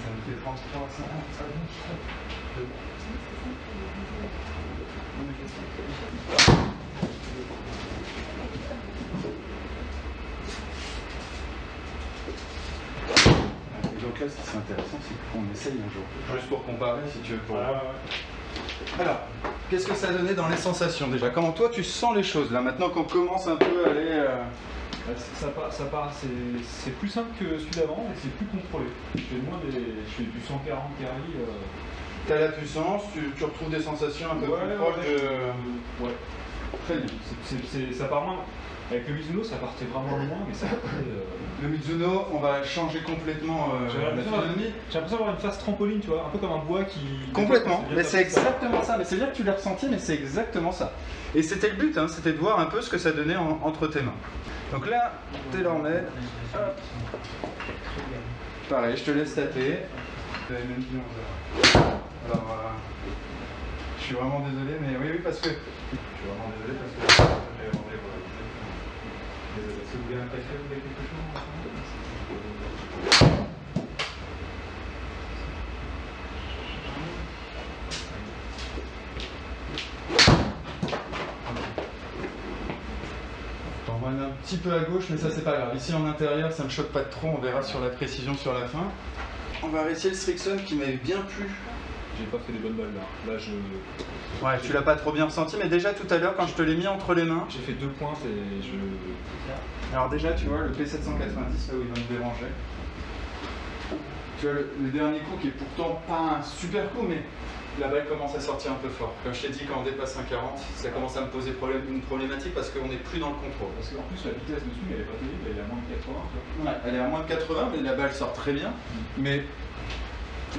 nous fait 33 à 50, ça Et donc là, ce qui serait intéressant, c'est qu'on essaye un jour. Juste pour comparer, si tu veux. Alors, qu'est-ce que ça a donné dans les sensations déjà? Comment toi tu sens les choses là maintenant qu'on commence un peu à aller... C'est plus simple que celui d'avant et c'est plus contrôlé. Je fais du 140 carry. T'as la puissance, tu retrouves des sensations un peu plus proches de... Ouais. Très bien. Ça part moins. Avec le Mizuno, ça partait vraiment loin, mais ça partait. Le Mizuno, on va changer complètement la physionomie. J'ai l'impression d'avoir une face trampoline, tu vois, un peu comme un bois qui. Complètement, mais c'est exactement ça. Mais c'est bien que tu l'as ressenti, mais c'est exactement ça. Et c'était le but, hein, c'était de voir un peu ce que ça donnait entre tes mains. Donc là, TaylorMade. Pareil, je te laisse taper. Alors voilà. Je suis vraiment désolé, mais oui, parce que. Je suis vraiment désolé parce que. Est-ce que vous voulez un café ou quelque chose? On va aller un petit peu à gauche, mais ça c'est pas grave. Ici en intérieur, ça me choque pas trop, on verra sur la précision sur la fin. On va réessayer le Strixon qui m'avait bien plu. J'ai pas fait des bonnes balles là. Là je. Ouais, tu l'as pas trop bien ressenti, mais déjà tout à l'heure quand je te l'ai mis entre les mains. J'ai fait 2 pointes et je. Alors déjà tu vois le P790 là où il va me déranger. Tu vois le dernier coup qui est pourtant pas un super coup, mais la balle commence à sortir un peu fort. Comme je t'ai dit, quand on dépasse un 40, ça commence à me poser une problématique parce qu'on n'est plus dans le contrôle. Parce qu'en plus la vitesse de swing elle est pas terrible, elle est à moins de 80. Ouais, elle est à moins de 80, mais la balle sort très bien. Mais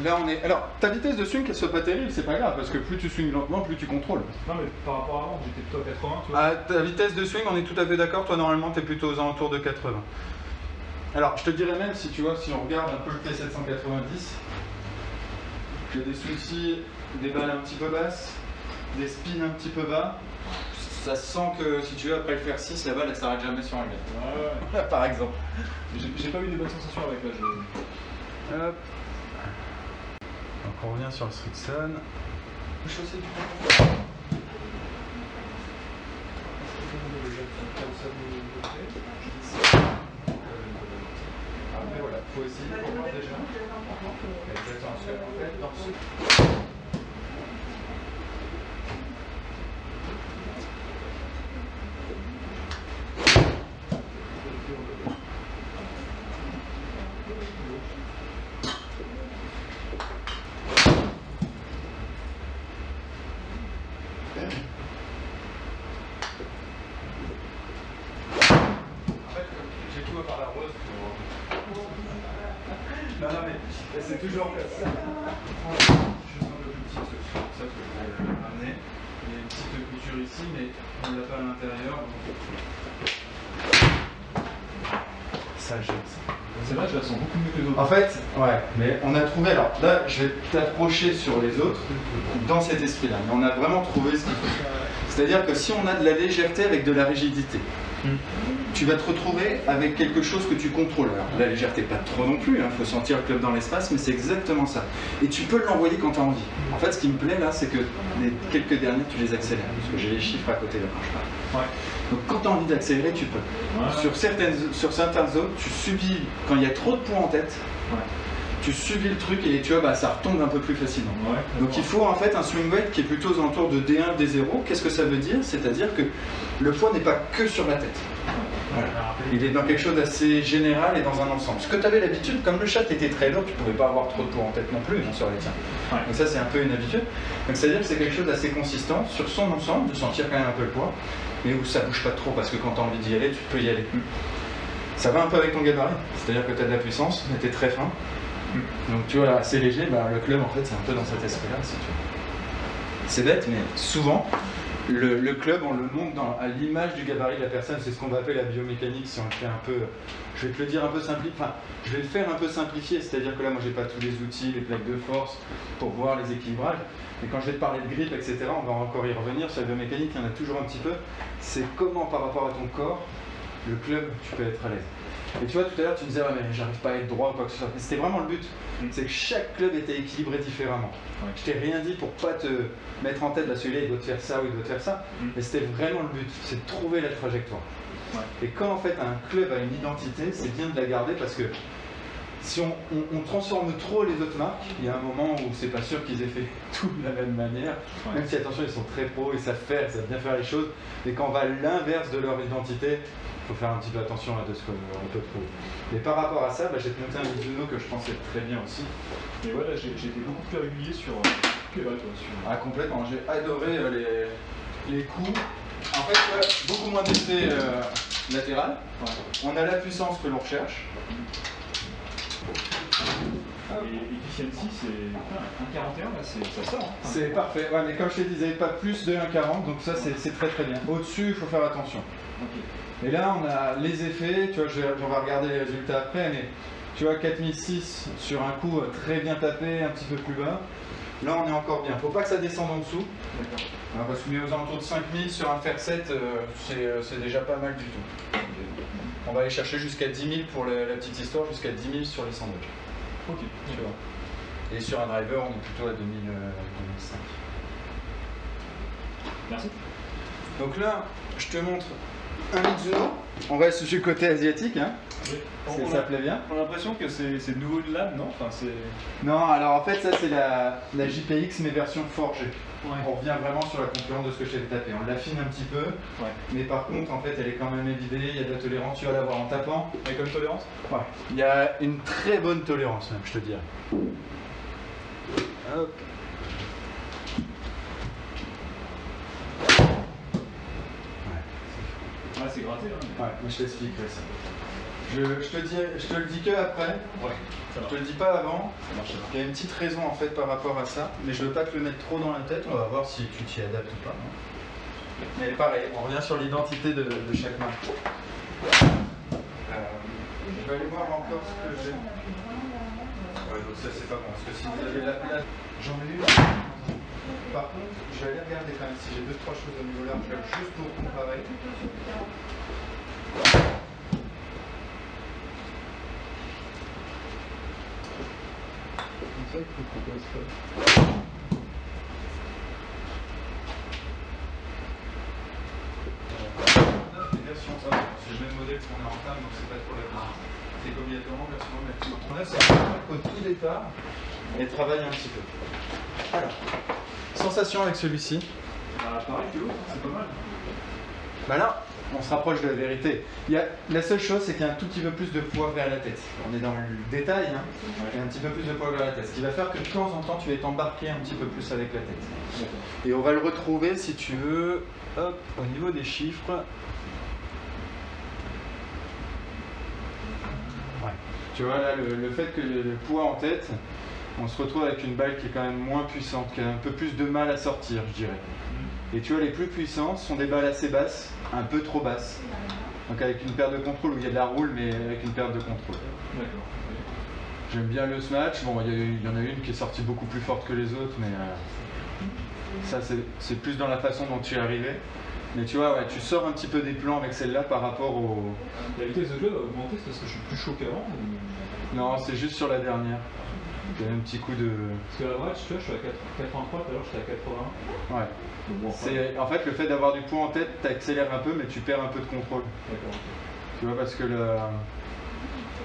là on est. Alors ta vitesse de swing qu'elle soit pas terrible, c'est pas grave parce que plus tu swings lentement, plus tu contrôles. Non mais par rapport à avant, j'étais plutôt à 80, tu vois. À ta vitesse de swing, on est tout à fait d'accord. Toi normalement tu es plutôt aux alentours de 80. Alors je te dirais même si tu vois, si on regarde un peu le P790, j'ai des soucis, des balles un petit peu basses, des spins un petit peu bas. Ça sent que si tu veux après le faire 6, la balle elle s'arrête jamais sur un gars. Ouais. Par exemple. J'ai pas eu des bonnes sensations avec là. Hop. Donc on revient sur le Strixon. Chausser du coup. Après voilà, faut essayer pour voir déjà. Exactement ce qu'on fait dans ce. Non, mais c'est toujours comme ça. Je sens le petit ça que je vais ramener. Il y a une petite couture ici, mais on ne l'a pas à l'intérieur. Ça jette. Celle-là, je la sens beaucoup mieux que les autres. En fait, ouais, mais on a trouvé. Alors là, je vais t'approcher sur les autres dans cet esprit-là. Mais on a vraiment trouvé ce qu'il faut. C'est-à-dire que si on a de la légèreté avec de la rigidité, tu vas te retrouver avec quelque chose que tu contrôles. Alors, la légèreté, pas trop non plus, il faut sentir le club dans l'espace, mais c'est exactement ça. Et tu peux l'envoyer quand tu as envie. En fait, ce qui me plaît là, c'est que les quelques dernières, tu les accélères, parce que j'ai les chiffres à côté là quand je parle. Ouais. Donc quand tu as envie d'accélérer, tu peux. Ouais. Sur certaines zones, tu subis, quand il y a trop de points en tête, tu subis le truc et tu vois, bah, ça retombe un peu plus facilement. Donc il faut en fait un swing weight qui est plutôt aux alentours de D1, D0. Qu'est-ce que ça veut dire? C'est-à-dire que le poids n'est pas que sur la tête. Voilà. Il est dans quelque chose d'assez général et dans un ensemble. Ce que tu avais l'habitude, comme le chat était très lourd, tu ne pouvais pas avoir trop de poids en tête non plus sur les tiens. Donc ça c'est un peu une habitude. Donc c'est-à-dire que c'est quelque chose d'assez consistant sur son ensemble, de sentir quand même un peu le poids, mais où ça bouge pas trop parce que quand tu as envie d'y aller, tu peux y aller. Ça va un peu avec ton gabarit, c'est-à-dire que tu as de la puissance, mais tu es très fin. Donc tu vois, assez léger, bah, le club en fait c'est un peu dans cet esprit-là si tu veux. C'est bête, mais souvent le club on le monte à l'image du gabarit de la personne, c'est ce qu'on va appeler la biomécanique si on le fait un peu, je vais te le dire un peu simplifié, enfin je vais le faire un peu simplifié, c'est-à-dire que là moi j'ai pas tous les outils, les plaques de force pour voir les équilibrages, mais quand je vais te parler de grip etc, on va encore y revenir, sur la biomécanique il y en a toujours un petit peu, c'est comment par rapport à ton corps, le club tu peux être à l'aise. Et tu vois, tout à l'heure, tu me disais, ouais, mais j'arrive pas à être droit ou quoi que ce soit. Mais c'était vraiment le but. C'est que chaque club était équilibré différemment. Je t'ai rien dit pour pas te mettre en tête, là, celui-là, il doit te faire ça ou il doit te faire ça. Mais c'était vraiment le but, c'est de trouver la trajectoire. Et quand, en fait, un club a une identité, c'est bien de la garder parce que si on transforme trop les autres marques, il y a un moment où c'est pas sûr qu'ils aient fait tout de la même manière. Même si, attention, ils sont très pros, ils savent bien faire les choses. Et quand on va à l'inverse de leur identité, il faut faire un petit peu attention à de ce qu'on peut trouver. Mais par rapport à ça, bah, j'ai monté un Mizuno que je pensais très bien aussi. Et voilà, j'ai été beaucoup plus régulier sur les balles, toi. Ah, complètement. J'ai adoré les coups. En fait, ouais, beaucoup moins d'effet latéral. Ouais. On a la puissance que l'on recherche. Et efficiency, c'est 1,41, là, ça sort. Hein. C'est parfait. Ouais, mais comme je te disais, pas plus de 1,40, donc ça c'est très très bien. Au-dessus, il faut faire attention. Okay. Et là, on a les effets. Tu vois, on va regarder les résultats après, mais tu vois, 4006 sur un coup très bien tapé, un petit peu plus bas. Là, on est encore bien. Faut pas que ça descende en dessous. D'accord. Parce que aux alentours de 5000 sur un fer 7, c'est déjà pas mal du tout. On va aller chercher jusqu'à 10 000 pour la petite histoire, jusqu'à 10 000 sur les sandwichs. Ok. Tu vois. Et sur un driver, on est plutôt à 2005. Merci. Donc là, je te montre un Mizuno. On reste du côté asiatique, hein. Oui. Ça plaît bien. On a l'impression que c'est de nouveau de lame, non? Enfin, non, alors en fait, ça c'est la JPX, mais version forgée. Ouais. On revient vraiment sur la concurrence de ce que je t'avais tapé. On l'affine un petit peu, ouais. Mais par contre, en fait, elle est quand même évidée. Il y a de la tolérance, tu vas la voir en tapant. Et comme tolérance? Ouais. Il y a une très bonne tolérance, même, je te dirais. Hop. Ouais, c'est gratté. Hein, mais... Ouais, mais je t'expliquerai ça. Je te le dis que après. Ouais. Je te le dis pas avant. Il y a une petite raison en fait par rapport à ça, mais je veux pas te le mettre trop dans la tête. On va voir si tu t'y adaptes ou pas. Mais pareil, on revient sur l'identité de chaque marque. Je vais aller voir encore ce que j'ai. Ouais, donc ça c'est pas bon, parce que si vous avez la place, j'en ai eu. Par contre, je vais aller regarder quand même si j'ai 2-3 choses au niveau largeur juste pour comparer. Ça, il faut qu'on passe pas. Version ça, c'est le même modèle qu'on a en femme, donc c'est pas trop la peine. C'est obligatoirement version maximum. Là, c'est un qu'au tout départ, et travaille un petit peu. Alors, sensation avec celui-ci. Pareil que l'autre, c'est pas mal. Bah là, on se rapproche de la vérité. La seule chose, c'est qu'il y a un tout petit peu plus de poids vers la tête. On est dans le détail, hein. Il y a un petit peu plus de poids vers la tête. Ce qui va faire que de temps en temps, tu vas t'embarquer un petit peu plus avec la tête. Et on va le retrouver, si tu veux, hop, au niveau des chiffres. Ouais. Tu vois, là, le fait que le poids en tête, on se retrouve avec une balle qui est quand même moins puissante, qui a un peu plus de mal à sortir, je dirais. Et tu vois, les plus puissantes sont des balles assez basses, un peu trop basses. Donc avec une perte de contrôle où il y a de la roule, mais avec une perte de contrôle. D'accord. J'aime bien le smash. Bon, il y en a une qui est sortie beaucoup plus forte que les autres, mais ça c'est plus dans la façon dont tu es arrivé. Mais tu vois, ouais, tu sors un petit peu des plans avec celle-là par rapport au... La vitesse de club a augmenté, c'est parce que je suis plus chaud qu'avant ou... Non, c'est juste sur la dernière. Il y a un petit coup de... Parce que la droite, tu vois, je suis à 83, tout à l'heure j'étais à 80. Ouais. C'est en fait le fait d'avoir du poids en tête, tu accélères un peu, mais tu perds un peu de contrôle. D'accord. Tu vois, parce que là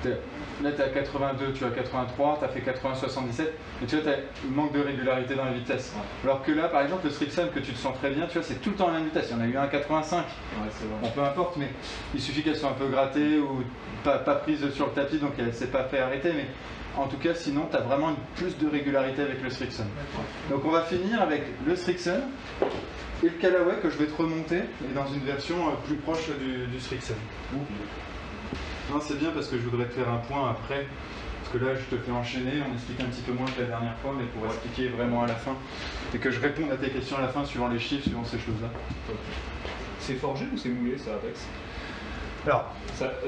tu es à 82, tu as 83, tu as fait 80-77, mais tu vois, tu as un manque de régularité dans la vitesse. Ouais. Alors que là, par exemple, le Strixon, que tu te sens très bien, tu vois, c'est tout le temps la même vitesse. Il y en a eu un à 85. Ouais, c'est vrai. Bon, peu importe, mais il suffit qu'elle soit un peu grattée ou pas prise sur le tapis, donc elle ne s'est pas fait arrêter. Mais en tout cas, sinon, tu as vraiment plus de régularité avec le Strixon. Donc on va finir avec le Strixon et le Callaway que je vais te remonter, et dans une version plus proche du Strixon. Non, c'est bien parce que je voudrais te faire un point après, parce que là je te fais enchaîner, on explique un petit peu moins que la dernière fois, mais pour expliquer vraiment à la fin, et que je réponde à tes questions à la fin suivant les chiffres, suivant ces choses-là. C'est forgé ou c'est moulé ça, Apex? Alors,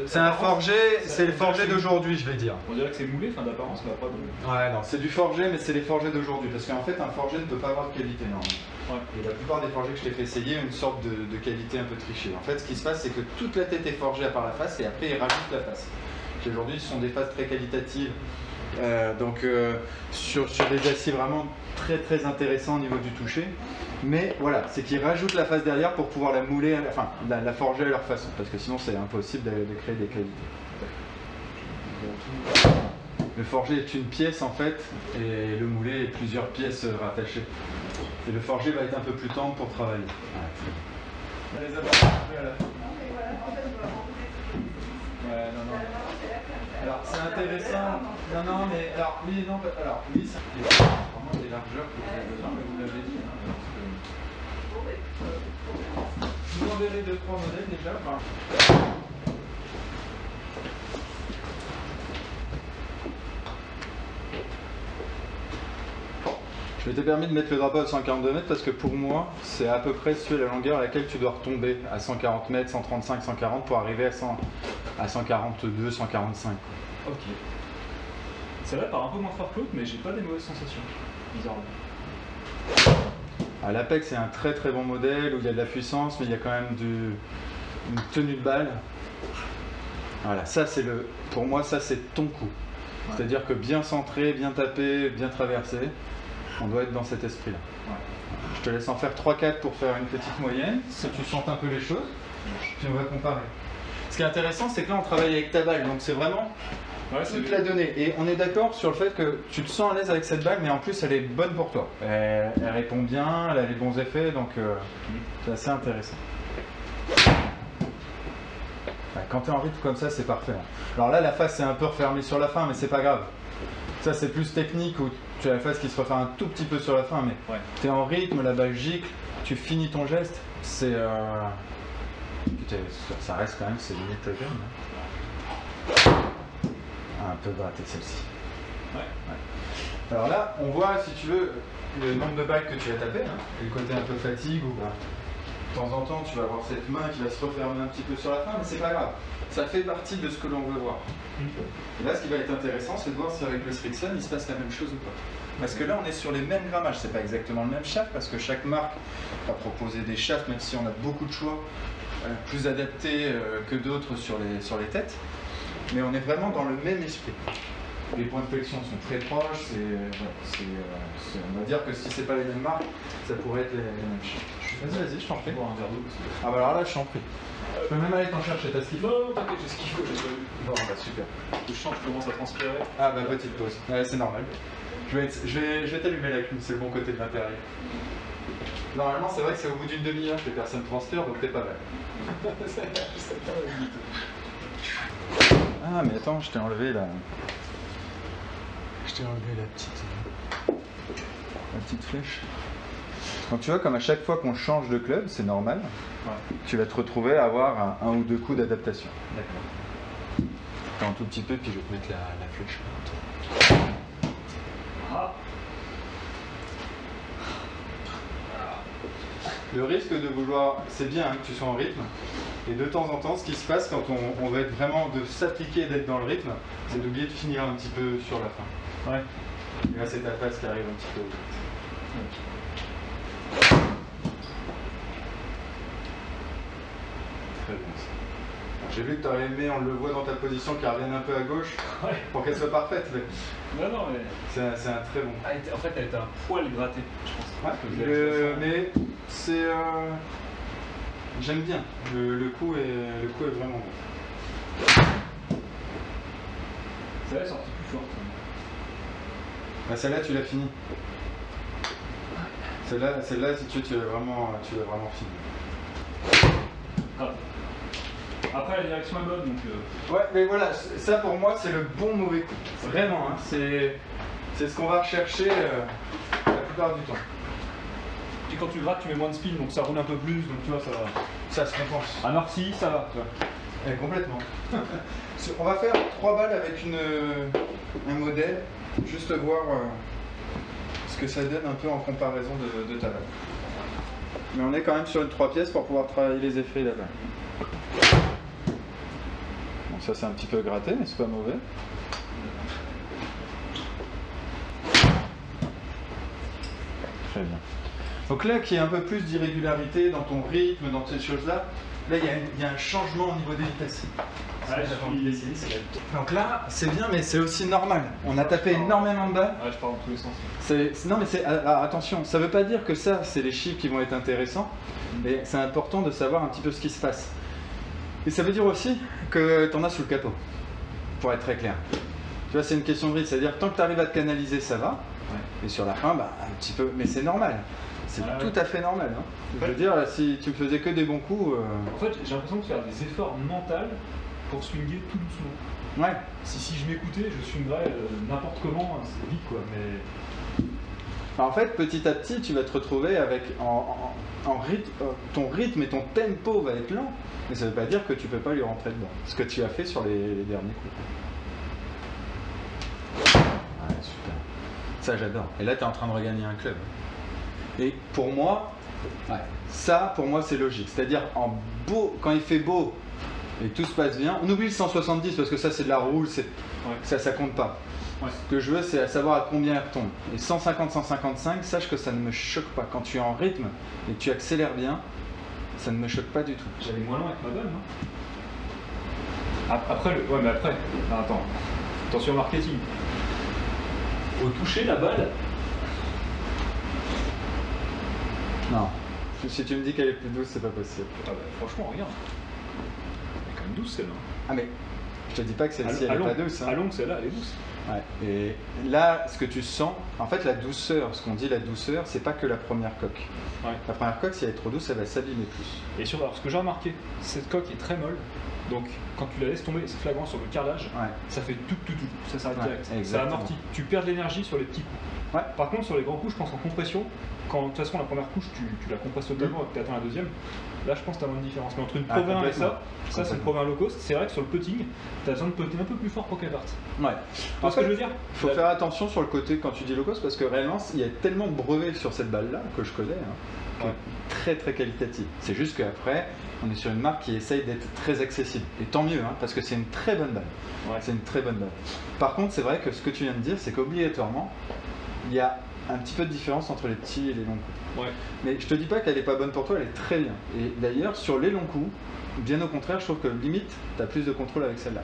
c'est un forgé, c'est le forgé d'aujourd'hui, je vais dire. On dirait que c'est moulé, fin d'apparence, mais pas de... Ouais, non, c'est du forgé, mais c'est les forgés d'aujourd'hui, parce qu'en fait, un forgé ne peut pas avoir de qualité normalement. Ouais. Et la plupart des forgés que je t'ai fait essayer ont une sorte de qualité un peu trichée. En fait, ce qui se passe, c'est que toute la tête est forgée à part la face, et après, ils rajoutent la face. Aujourd'hui, ce sont des faces très qualitatives, sur des aciers vraiment très très intéressants au niveau du toucher. Mais voilà, c'est qu'ils rajoutent la face derrière pour pouvoir la mouler, enfin la forger à leur façon, parce que sinon c'est impossible de créer des qualités. Le forgé est une pièce en fait, et le moulé est plusieurs pièces rattachées. Et le forgé va être un peu plus tendre pour travailler. On les a pas à la fin. Ouais, non. Alors c'est intéressant. Non, mais alors oui, non, alors oui, c'est vraiment des largeurs que vous avez besoin, mais vous l'avez dit. Hein, parce que... regarder les 2-3 modèles déjà. Enfin... Je m'étais permis de mettre le drapeau à 142 mètres parce que pour moi, c'est à peu près la longueur à laquelle tu dois retomber à 140 mètres, 135, 140 pour arriver à 142, 145. Ok. Celle-là part un peu moins fort que l'autre, mais j'ai pas des mauvaises sensations, bizarrement. L'Apex c'est un très très bon modèle où il y a de la puissance, mais il y a quand même une tenue de balle. Voilà, ça c'est pour moi ça c'est ton coup. Ouais. C'est-à-dire que bien centré, bien tapé, bien traversé. On doit être dans cet esprit-là. Ouais. Je te laisse en faire 3-4 pour faire une petite moyenne, si tu sens un peu les choses, puis on va comparer. Ce qui est intéressant, c'est que là, on travaille avec ta balle, donc c'est vraiment toute la donnée. Et on est d'accord sur le fait que tu te sens à l'aise avec cette balle, mais en plus, elle est bonne pour toi. Elle répond bien, elle a les bons effets, donc c'est assez intéressant. Quand tu es en rythme comme ça, c'est parfait. Alors là, la face est un peu refermée sur la fin, mais c'est pas grave. Ça, c'est plus technique où tu as la face qui se referme un tout petit peu sur la fin, mais tu es en rythme, la balle gicle, tu finis ton geste, c'est. Ça reste quand même, c'est limite jeune. Un peu gratté celle-ci. Ouais. Alors là, on voit, si tu veux, le nombre de balles que tu as tapé, et le côté un peu fatigue, ou de temps en temps, tu vas avoir cette main qui va se refermer un petit peu sur la fin, mais c'est pas grave. Ça fait partie de ce que l'on veut voir. Et là, ce qui va être intéressant, c'est de voir si avec le Srixon, il se passe la même chose ou pas. Parce que là, on est sur les mêmes grammages. C'est pas exactement le même shaft, parce que chaque marque va proposer des shafts, même si on a beaucoup de choix, plus adaptés que d'autres sur les têtes. Mais on est vraiment dans le même esprit. Les points de flexion sont très proches. On va dire que si c'est pas les mêmes marques, ça pourrait être les mêmes shafts. Vas-y, je t'en prie. Ah bah alors là, je t'en prie. Je peux même aller t'en chercher, t'as ce qu'il faut? Non, t'inquiète, j'ai ce qu'il faut, j'ai pas vu. Bon, bah super. Je sens que je commence à transpirer. Ah bah petite pause, ouais, c'est normal. Je vais t'allumer la clim, c'est le bon côté de l'intérieur. Normalement, c'est vrai que c'est au bout d'une demi-heure que les personnes transpirent, donc t'es pas mal. Ah mais attends, je t'ai enlevé la... la petite flèche. Donc tu vois, comme à chaque fois qu'on change de club, c'est normal, tu vas te retrouver à avoir un ou deux coups d'adaptation. D'accord. Un tout petit peu, puis je vais te mettre la flèche. Ah. Le risque de vouloir, c'est bien que tu sois en rythme, et de temps en temps, ce qui se passe quand on va être vraiment de s'appliquer, d'être dans le rythme, c'est d'oublier de finir un petit peu sur la fin. Ouais. Et là, c'est ta face qui arrive un petit peu. Très bien. J'ai vu que tu aurais aimé, on le voit dans ta position, qu'elle revienne un peu à gauche pour qu'elle soit parfaite. Mais... Non, mais... C'est un très bon. En fait, elle était un poil grattée, je pense. Ouais, mais c'est... J'aime bien. Le coup est vraiment bon. Celle-là est sortie plus forte. Bah, celle-là, tu l'as fini. Celle-là, si tu l'as vraiment fini. Ah. Après, la direction est bonne, donc... Ouais, mais voilà, ça pour moi, c'est le bon mauvais coup. Vraiment, hein, c'est ce qu'on va rechercher la plupart du temps. Puis quand tu grattes, tu mets moins de spin, donc ça roule un peu plus, donc tu vois, ça se compense. À Norcy, ça va, tu vois. Complètement. On va faire 3 balles avec un modèle, juste voir ce que ça donne un peu en comparaison de ta balle. Mais on est quand même sur une 3 pièces pour pouvoir travailler les effets là-bas. Bon, ça c'est un petit peu gratté, mais c'est pas mauvais. Très bien. Donc là, qu'il y ait un peu plus d'irrégularité dans ton rythme, dans ces choses-là, là il y a un changement au niveau des vitesses. Donc là, c'est bien, mais c'est aussi normal. On a tapé énormément de balles. Ouais, je pars dans tous les sens. Non, mais attention, ça ne veut pas dire que ça, c'est les chiffres qui vont être intéressants, mais c'est important de savoir un petit peu ce qui se passe. Et ça veut dire aussi que tu en as sous le capot, pour être très clair. Tu vois, c'est une question de rythme, c'est-à-dire tant que tu arrives à te canaliser, ça va. Ouais. Et sur la fin, bah, un petit peu, mais c'est normal. C'est tout à fait normal. Hein. Je veux dire, si tu me faisais que des bons coups... En fait, j'ai l'impression de faire des efforts mentaux pour swinger tout doucement. Ouais. Si je m'écoutais, je swingerais n'importe comment, c'est vite quoi, mais... En fait, petit à petit, tu vas te retrouver avec ton rythme et ton tempo va être lent, mais ça ne veut pas dire que tu ne peux pas lui rentrer dedans. Ce que tu as fait sur les derniers coups. Ouais, super. Ça, j'adore. Et là, tu es en train de regagner un club. Et pour moi, ça, pour moi, c'est logique. C'est-à-dire, quand il fait beau et tout se passe bien, on oublie le 170 parce que ça, c'est de la roule, ça compte pas. Ouais. Ce que je veux, c'est savoir à combien il retombe. Et 150-155, sache que ça ne me choque pas. Quand tu es en rythme et que tu accélères bien, ça ne me choque pas du tout. J'allais moins loin avec ma balle, non? Après, mais après, attends. Attention au marketing. Au toucher, la balle. Non. Si tu me dis qu'elle est plus douce, c'est pas possible. Ah bah, franchement, regarde. Elle est quand même douce, celle-là. Ah mais, je te dis pas que celle-ci, elle est pas douce. Hein. À longue, celle-là, elle est douce. Ouais. Et là, ce que tu sens, en fait, la douceur, ce qu'on dit la douceur, c'est pas que la première coque. Ouais. La première coque, si elle est trop douce, elle va s'abîmer plus. Et alors, ce que j'ai remarqué, cette coque est très molle. Donc, quand tu la laisses tomber, c'est flagrant sur le carrelage, ça fait tout, ça s'arrête direct. Ça amortit. Tu perds de l'énergie sur les petits coups. Ouais. Par contre, sur les grands coups, je pense en compression, quand de toute façon la première couche, tu la compresses totalement et que tu attends la deuxième, là je pense que tu as moins de différence. Mais entre une Pro 20 et ça c'est une Pro 20 low cost, c'est vrai que sur le putting, tu as besoin de putter un peu plus fort pour qu'elle parte. Ouais. Tu vois ce que je veux dire? Il faut faire attention sur le côté quand tu dis low cost parce que réellement, il y a tellement de brevets sur cette balle-là que je connais, qui est très très qualitative. C'est juste qu'après, on est sur une marque qui essaye d'être très accessible. Et tant mieux, parce que c'est une très bonne balle. Ouais. C'est une très bonne balle. Par contre, c'est vrai que ce que tu viens de dire, c'est qu'obligatoirement, il y a un petit peu de différence entre les petits et les longs coups. Ouais. Mais je te dis pas qu'elle est pas bonne pour toi, elle est très bien. Et d'ailleurs, sur les longs coups, bien au contraire, je trouve que limite, tu as plus de contrôle avec celle-là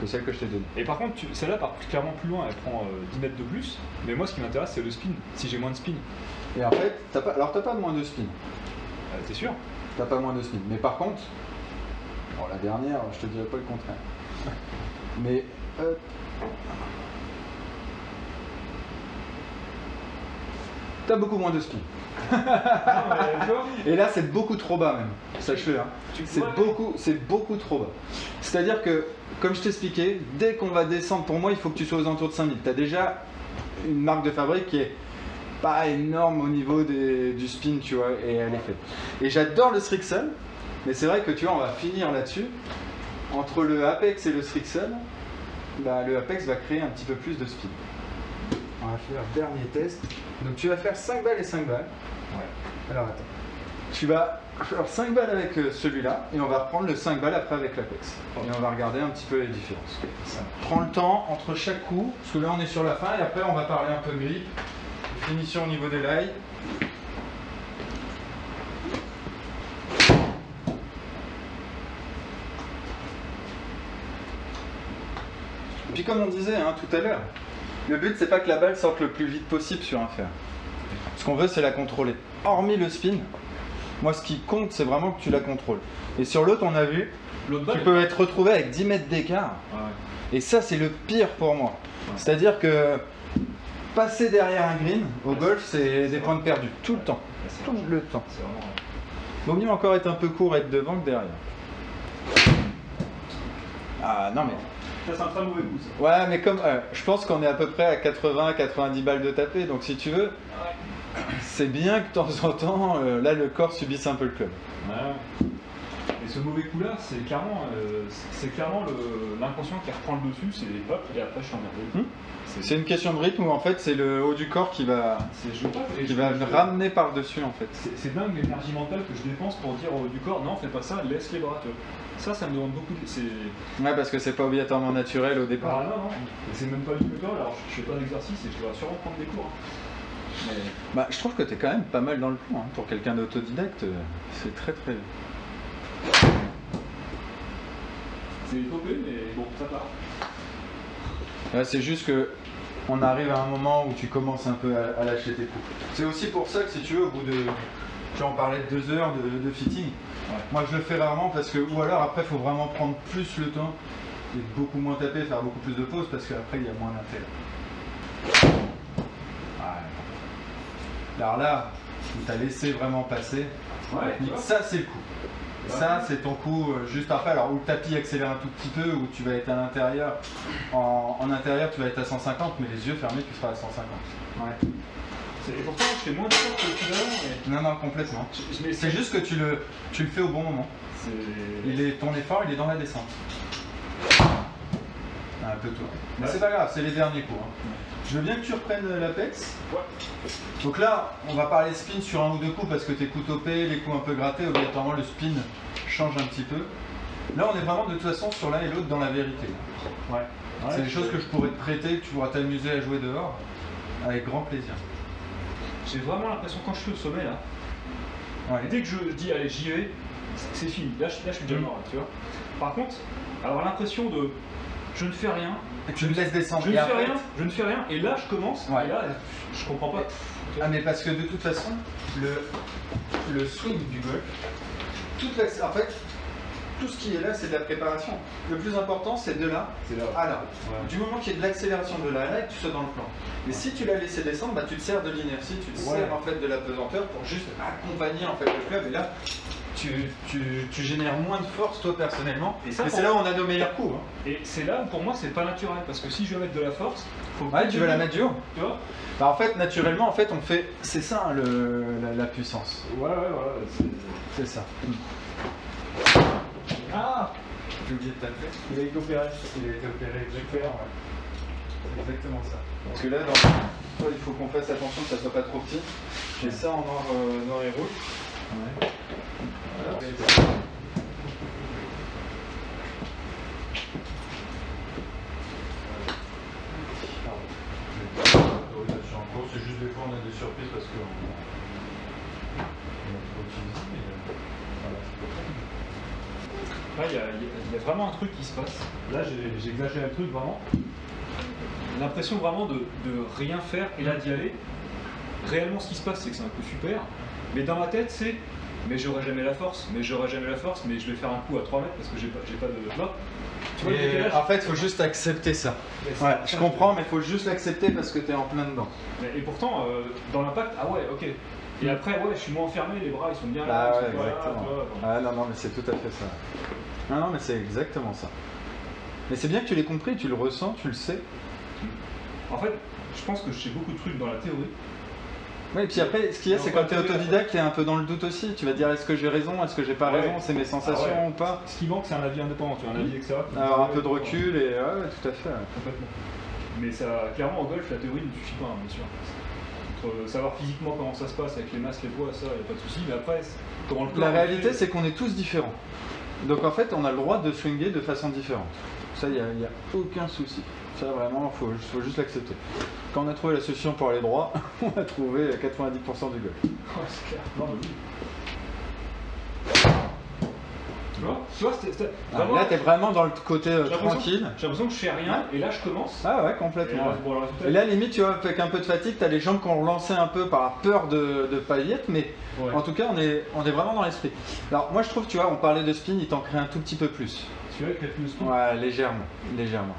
que celle que je t'ai donnée. Et par contre, celle-là part clairement plus loin, elle prend 10 mètres de plus. Mais moi, ce qui m'intéresse, c'est le spin. Si j'ai moins de spin. Et en fait, t'as pas moins de spin. T'es sûr? T'as pas moins de spin. Mais par contre, bon, la dernière, je te dirais pas le contraire. Mais t'as beaucoup moins de spin. Et là, c'est beaucoup trop bas même. Sache-le. C'est beaucoup trop bas. C'est-à-dire que, comme je t'expliquais, dès qu'on va descendre, pour moi, il faut que tu sois aux alentours de 5000. Tu as déjà une marque de fabrique qui est pas énorme au niveau du spin, tu vois, et elle est faite. Et j'adore le Srixon, mais c'est vrai que tu vois, on va finir là-dessus. Entre le Apex et le Srixon, le Apex va créer un petit peu plus de spin. On va faire le dernier test. Donc tu vas faire 5 balles et 5 balles. Ouais. Alors attends. Tu vas faire 5 balles avec celui-là et on va reprendre le 5 balles après avec l'Apex. Et on va regarder un petit peu les différences. Prends le temps entre chaque coup, parce que là on est sur la fin et après on va parler un peu grip. Finition au niveau des lails. Et puis comme on disait tout à l'heure, le but c'est pas que la balle sorte le plus vite possible sur un fer. Ce qu'on veut c'est la contrôler. Hormis le spin, moi ce qui compte c'est vraiment que tu la contrôles. Et sur l'autre on a vu, tu peux être retrouvé avec 10 mètres d'écart. Et ça c'est le pire pour moi. C'est-à-dire que passer derrière un green au golf c'est des points de perdu tout le temps. Tout le temps. Vaut mieux encore être un peu court et être devant que derrière. Ah non mais... Ça c'est un très mauvais coup ça. Ouais mais comme je pense qu'on est à peu près à 80-90 balles de taper, donc si tu veux, c'est bien que de temps en temps, là le corps subisse un peu le club. Ouais. Et ce mauvais coup là, c'est clairement l'inconscient qui reprend le dessus, c'est hop, et après je suis emmerdé. C'est une question de rythme où en fait c'est le haut du corps qui va ramener par dessus en fait. C'est dingue l'énergie mentale que je dépense pour dire au haut du corps non fais pas ça, laisse les bras. Ça me demande beaucoup de... Ouais parce que c'est pas obligatoirement naturel au départ. Ah non, c'est même pas du tout corps, alors je fais pas d'exercice et je dois sûrement prendre des cours. Mais... Bah je trouve que t'es quand même pas mal dans le plan, pour quelqu'un d'autodidacte, c'est très très... C'est topé mais bon ça part. Ouais, c'est juste que on arrive à un moment où tu commences un peu à lâcher tes coups. C'est aussi pour ça que si tu veux, au bout de... Tu en parlais de 2 heures de fitting. Ouais. Moi je le fais rarement parce que, ou alors après il faut vraiment prendre plus le temps et beaucoup moins taper, faire beaucoup plus de pauses parce qu'après il y a moins d'intérêt. Ouais. Alors là, où tu as laissé vraiment passer, ça c'est le coup. Et ça c'est ton coup juste après, alors où le tapis accélère un tout petit peu, où tu vas être à l'intérieur, en intérieur tu vas être à 150, mais les yeux fermés tu seras à 150. Ouais. Et pourtant, je fais moins de force que tout à l'heure. Non, complètement. C'est juste que tu le fais au bon moment. Ton effort, il est dans la descente. Un peu toi. Mais c'est pas grave, c'est les derniers coups. Hein. Je veux bien que tu reprennes l'Apex. Ouais. Donc là, on va parler spin sur un ou deux coups parce que tes coups topés, les coups un peu grattés, obligatoirement le spin change un petit peu. Là, on est vraiment de toute façon sur l'un et l'autre dans la vérité. Ouais. C'est des choses que je pourrais te prêter, que tu pourras t'amuser à jouer dehors avec grand plaisir. J'ai vraiment l'impression quand je suis au sommet là, dès que je dis allez j'y vais, c'est fini. Là je suis déjà mort, tu vois. Par contre, avoir l'impression de je ne fais rien. Et tu me laisses descendre. Je ne fais rien, et là je commence, et là je comprends pas. Ah mais parce que de toute façon, le swing du golf, en fait, tout ce qui est là, c'est de la préparation. Le plus important, c'est de là à là. Ouais. Du moment qu'il y a de l'accélération de là à là, que tu sois dans le plan. Mais si tu l'as laissé descendre, bah, tu te sers de l'inertie, tu te sers en fait de la pesanteur pour juste accompagner en fait le club. Et là, tu génères moins de force toi personnellement. Et c'est là où on a nos meilleurs coups. Hein. Et c'est là où pour moi c'est pas naturel parce que si je veux mettre de la force, tu veux la mettre du haut. Tu vois bah, en fait, naturellement, en fait, on fait. C'est ça hein, la puissance. Ouais. C'est ça. Ah, j'ai oublié de taper. Il a été opéré. Exactement, ouais. Exactement ça. Parce que là, il faut qu'on fasse attention que ça soit pas trop petit. J'ai ça en noir et rouge. Ouais. Voilà. En gros, c'est juste des fois on a des surprises parce qu'on a trop utilisé. Là, il y a vraiment un truc qui se passe. Là, j'ai exagéré le truc vraiment. L'impression vraiment de rien faire et là d'y aller. Réellement, ce qui se passe, c'est que c'est un coup super. Mais dans ma tête, c'est mais j'aurai jamais la force, mais je vais faire un coup à 3 mètres parce que j'ai pas de là. Tu vois, en fait, il faut juste accepter ça. Ouais, je comprends, mais il faut juste l'accepter parce que tu es en plein dedans. Et pourtant, dans l'impact, ah ouais, ok. Et après, je suis moins enfermé, les bras ils sont bien là. Ah ouais, exactement. Ah non, mais c'est tout à fait ça. Non, mais c'est exactement ça. Mais c'est bien que tu l'aies compris, tu le ressens, tu le sais. En fait, je pense que je sais beaucoup de trucs dans la théorie. Oui, et puis après, ce qu'il y a, c'est quand tu es autodidacte, tu es un peu dans le doute aussi. Tu vas te dire est-ce que j'ai raison, est-ce que j'ai pas raison, c'est mes sensations ou pas. Ce qui manque, c'est un avis indépendant, tu as un avis extérieur. Alors un peu de recul et tout à fait. Complètement. Mais ça, clairement, en golf, la théorie ne suffit pas, hein, bien sûr. Savoir physiquement comment ça se passe avec les masses, les poids, ça, il n'y a pas de souci. Mais après, comment le plan. La réalité, c'est qu'on est tous différents. Donc en fait, on a le droit de swinger de façon différente. Ça, il n'y a aucun souci. Ça, vraiment, il faut juste l'accepter. Quand on a trouvé la solution pour aller droit, on a trouvé 90% du golf. Oh, c'est clair. Non, mais oui. Tu vois, vraiment, là, tu es vraiment dans le côté tranquille. J'ai l'impression que je fais rien et là, je commence. Ah ouais, complètement. Et là, limite, tu vois, avec un peu de fatigue, tu as les jambes qui ont relancé un peu par peur de paillettes, mais en tout cas, on est vraiment dans l'esprit. Alors, moi, je trouve, tu vois, on parlait de spin, il t'en crée un tout petit peu plus. Tu vois, avec le spin ? Ouais, légèrement.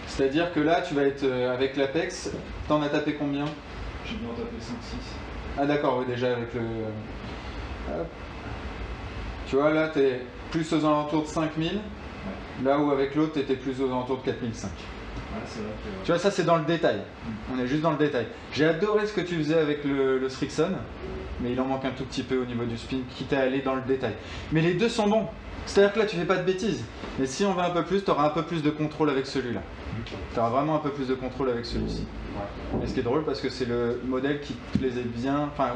C'est-à-dire que là, tu vas être avec l'Apex, t'en as tapé combien ? J'ai bien tapé 5-6. Ah d'accord, oui, déjà avec le... Tu vois, là, t'es plus aux alentours de 5000, là où avec l'autre, t'étais plus aux alentours de 4005. Ouais, c'est vrai que... Tu vois, ça, c'est dans le détail. On est juste dans le détail. J'ai adoré ce que tu faisais avec le Srixon, mais il en manque un tout petit peu au niveau du spin, quitte à aller dans le détail. Mais les deux sont bons. C'est-à-dire que là, tu fais pas de bêtises. Mais si on va un peu plus, tu auras un peu plus de contrôle avec celui-là. Tu auras vraiment un peu plus de contrôle avec celui-ci. Ouais. Et ce qui est drôle, parce que c'est le modèle qui te plaisait bien, enfin,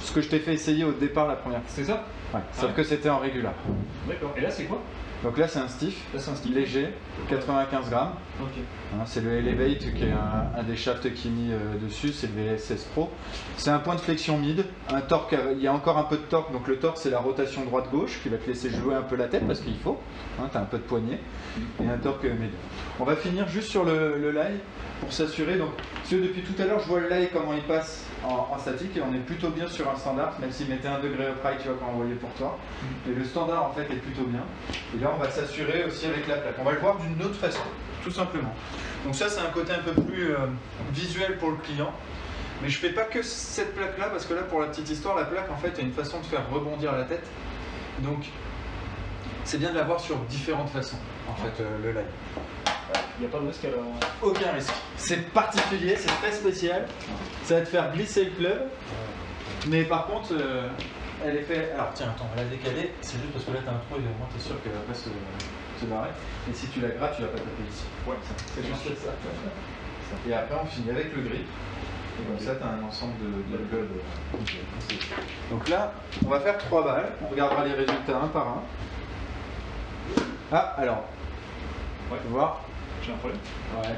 ce que je t'ai fait essayer au départ la première fois. C'est ça ? Ouais, sauf que c'était en régular. D'accord. Et là, c'est quoi ? Donc là, c'est un stiff, léger, 95 grammes. Okay. Hein, c'est le Elevate qui est un des shafts qui est mis dessus, c'est le VSS Pro. C'est un point de flexion mid, un torque, il y a encore un peu de torque, donc le torque c'est la rotation droite-gauche qui va te laisser jouer un peu la tête parce qu'il faut, hein, tu as un peu de poignet, et un torque médium. On va finir juste sur le lie pour s'assurer. Donc, depuis tout à l'heure, je vois le lie comment il passe en statique et on est plutôt bien sur un standard, même s'il mettait 1 degré upright, tu vois, quand on voyait pour toi. Et le standard en fait est plutôt bien. Et là, on va s'assurer aussi avec la plaque. On va le voir d'une autre façon, tout simplement. Donc ça, c'est un côté un peu plus visuel pour le client. Mais je fais pas que cette plaque-là, parce que là, pour la petite histoire, la plaque, en fait, il y a une façon de faire rebondir la tête. Donc, c'est bien de la voir sur différentes façons, en fait, le live. Il n'y a pas de risque à la... Aucun risque. C'est particulier, c'est très spécial. Ça va te faire glisser le club. Mais par contre, elle est faite. Alors tiens, attends, on va la décaler. C'est juste parce que là, tu as un trou et au moins, tu es sûr qu'elle va pas se barrer. Et si tu la grattes, tu vas pas taper ici. Ouais, C'est juste ça. Et après, on finit avec le grip. Et comme ça, tu as un ensemble de clubs. Donc là, on va faire 3 balles. On regardera les résultats un par un. Ah, alors. Ouais. Tu vois. J'ai un problème. Ouais,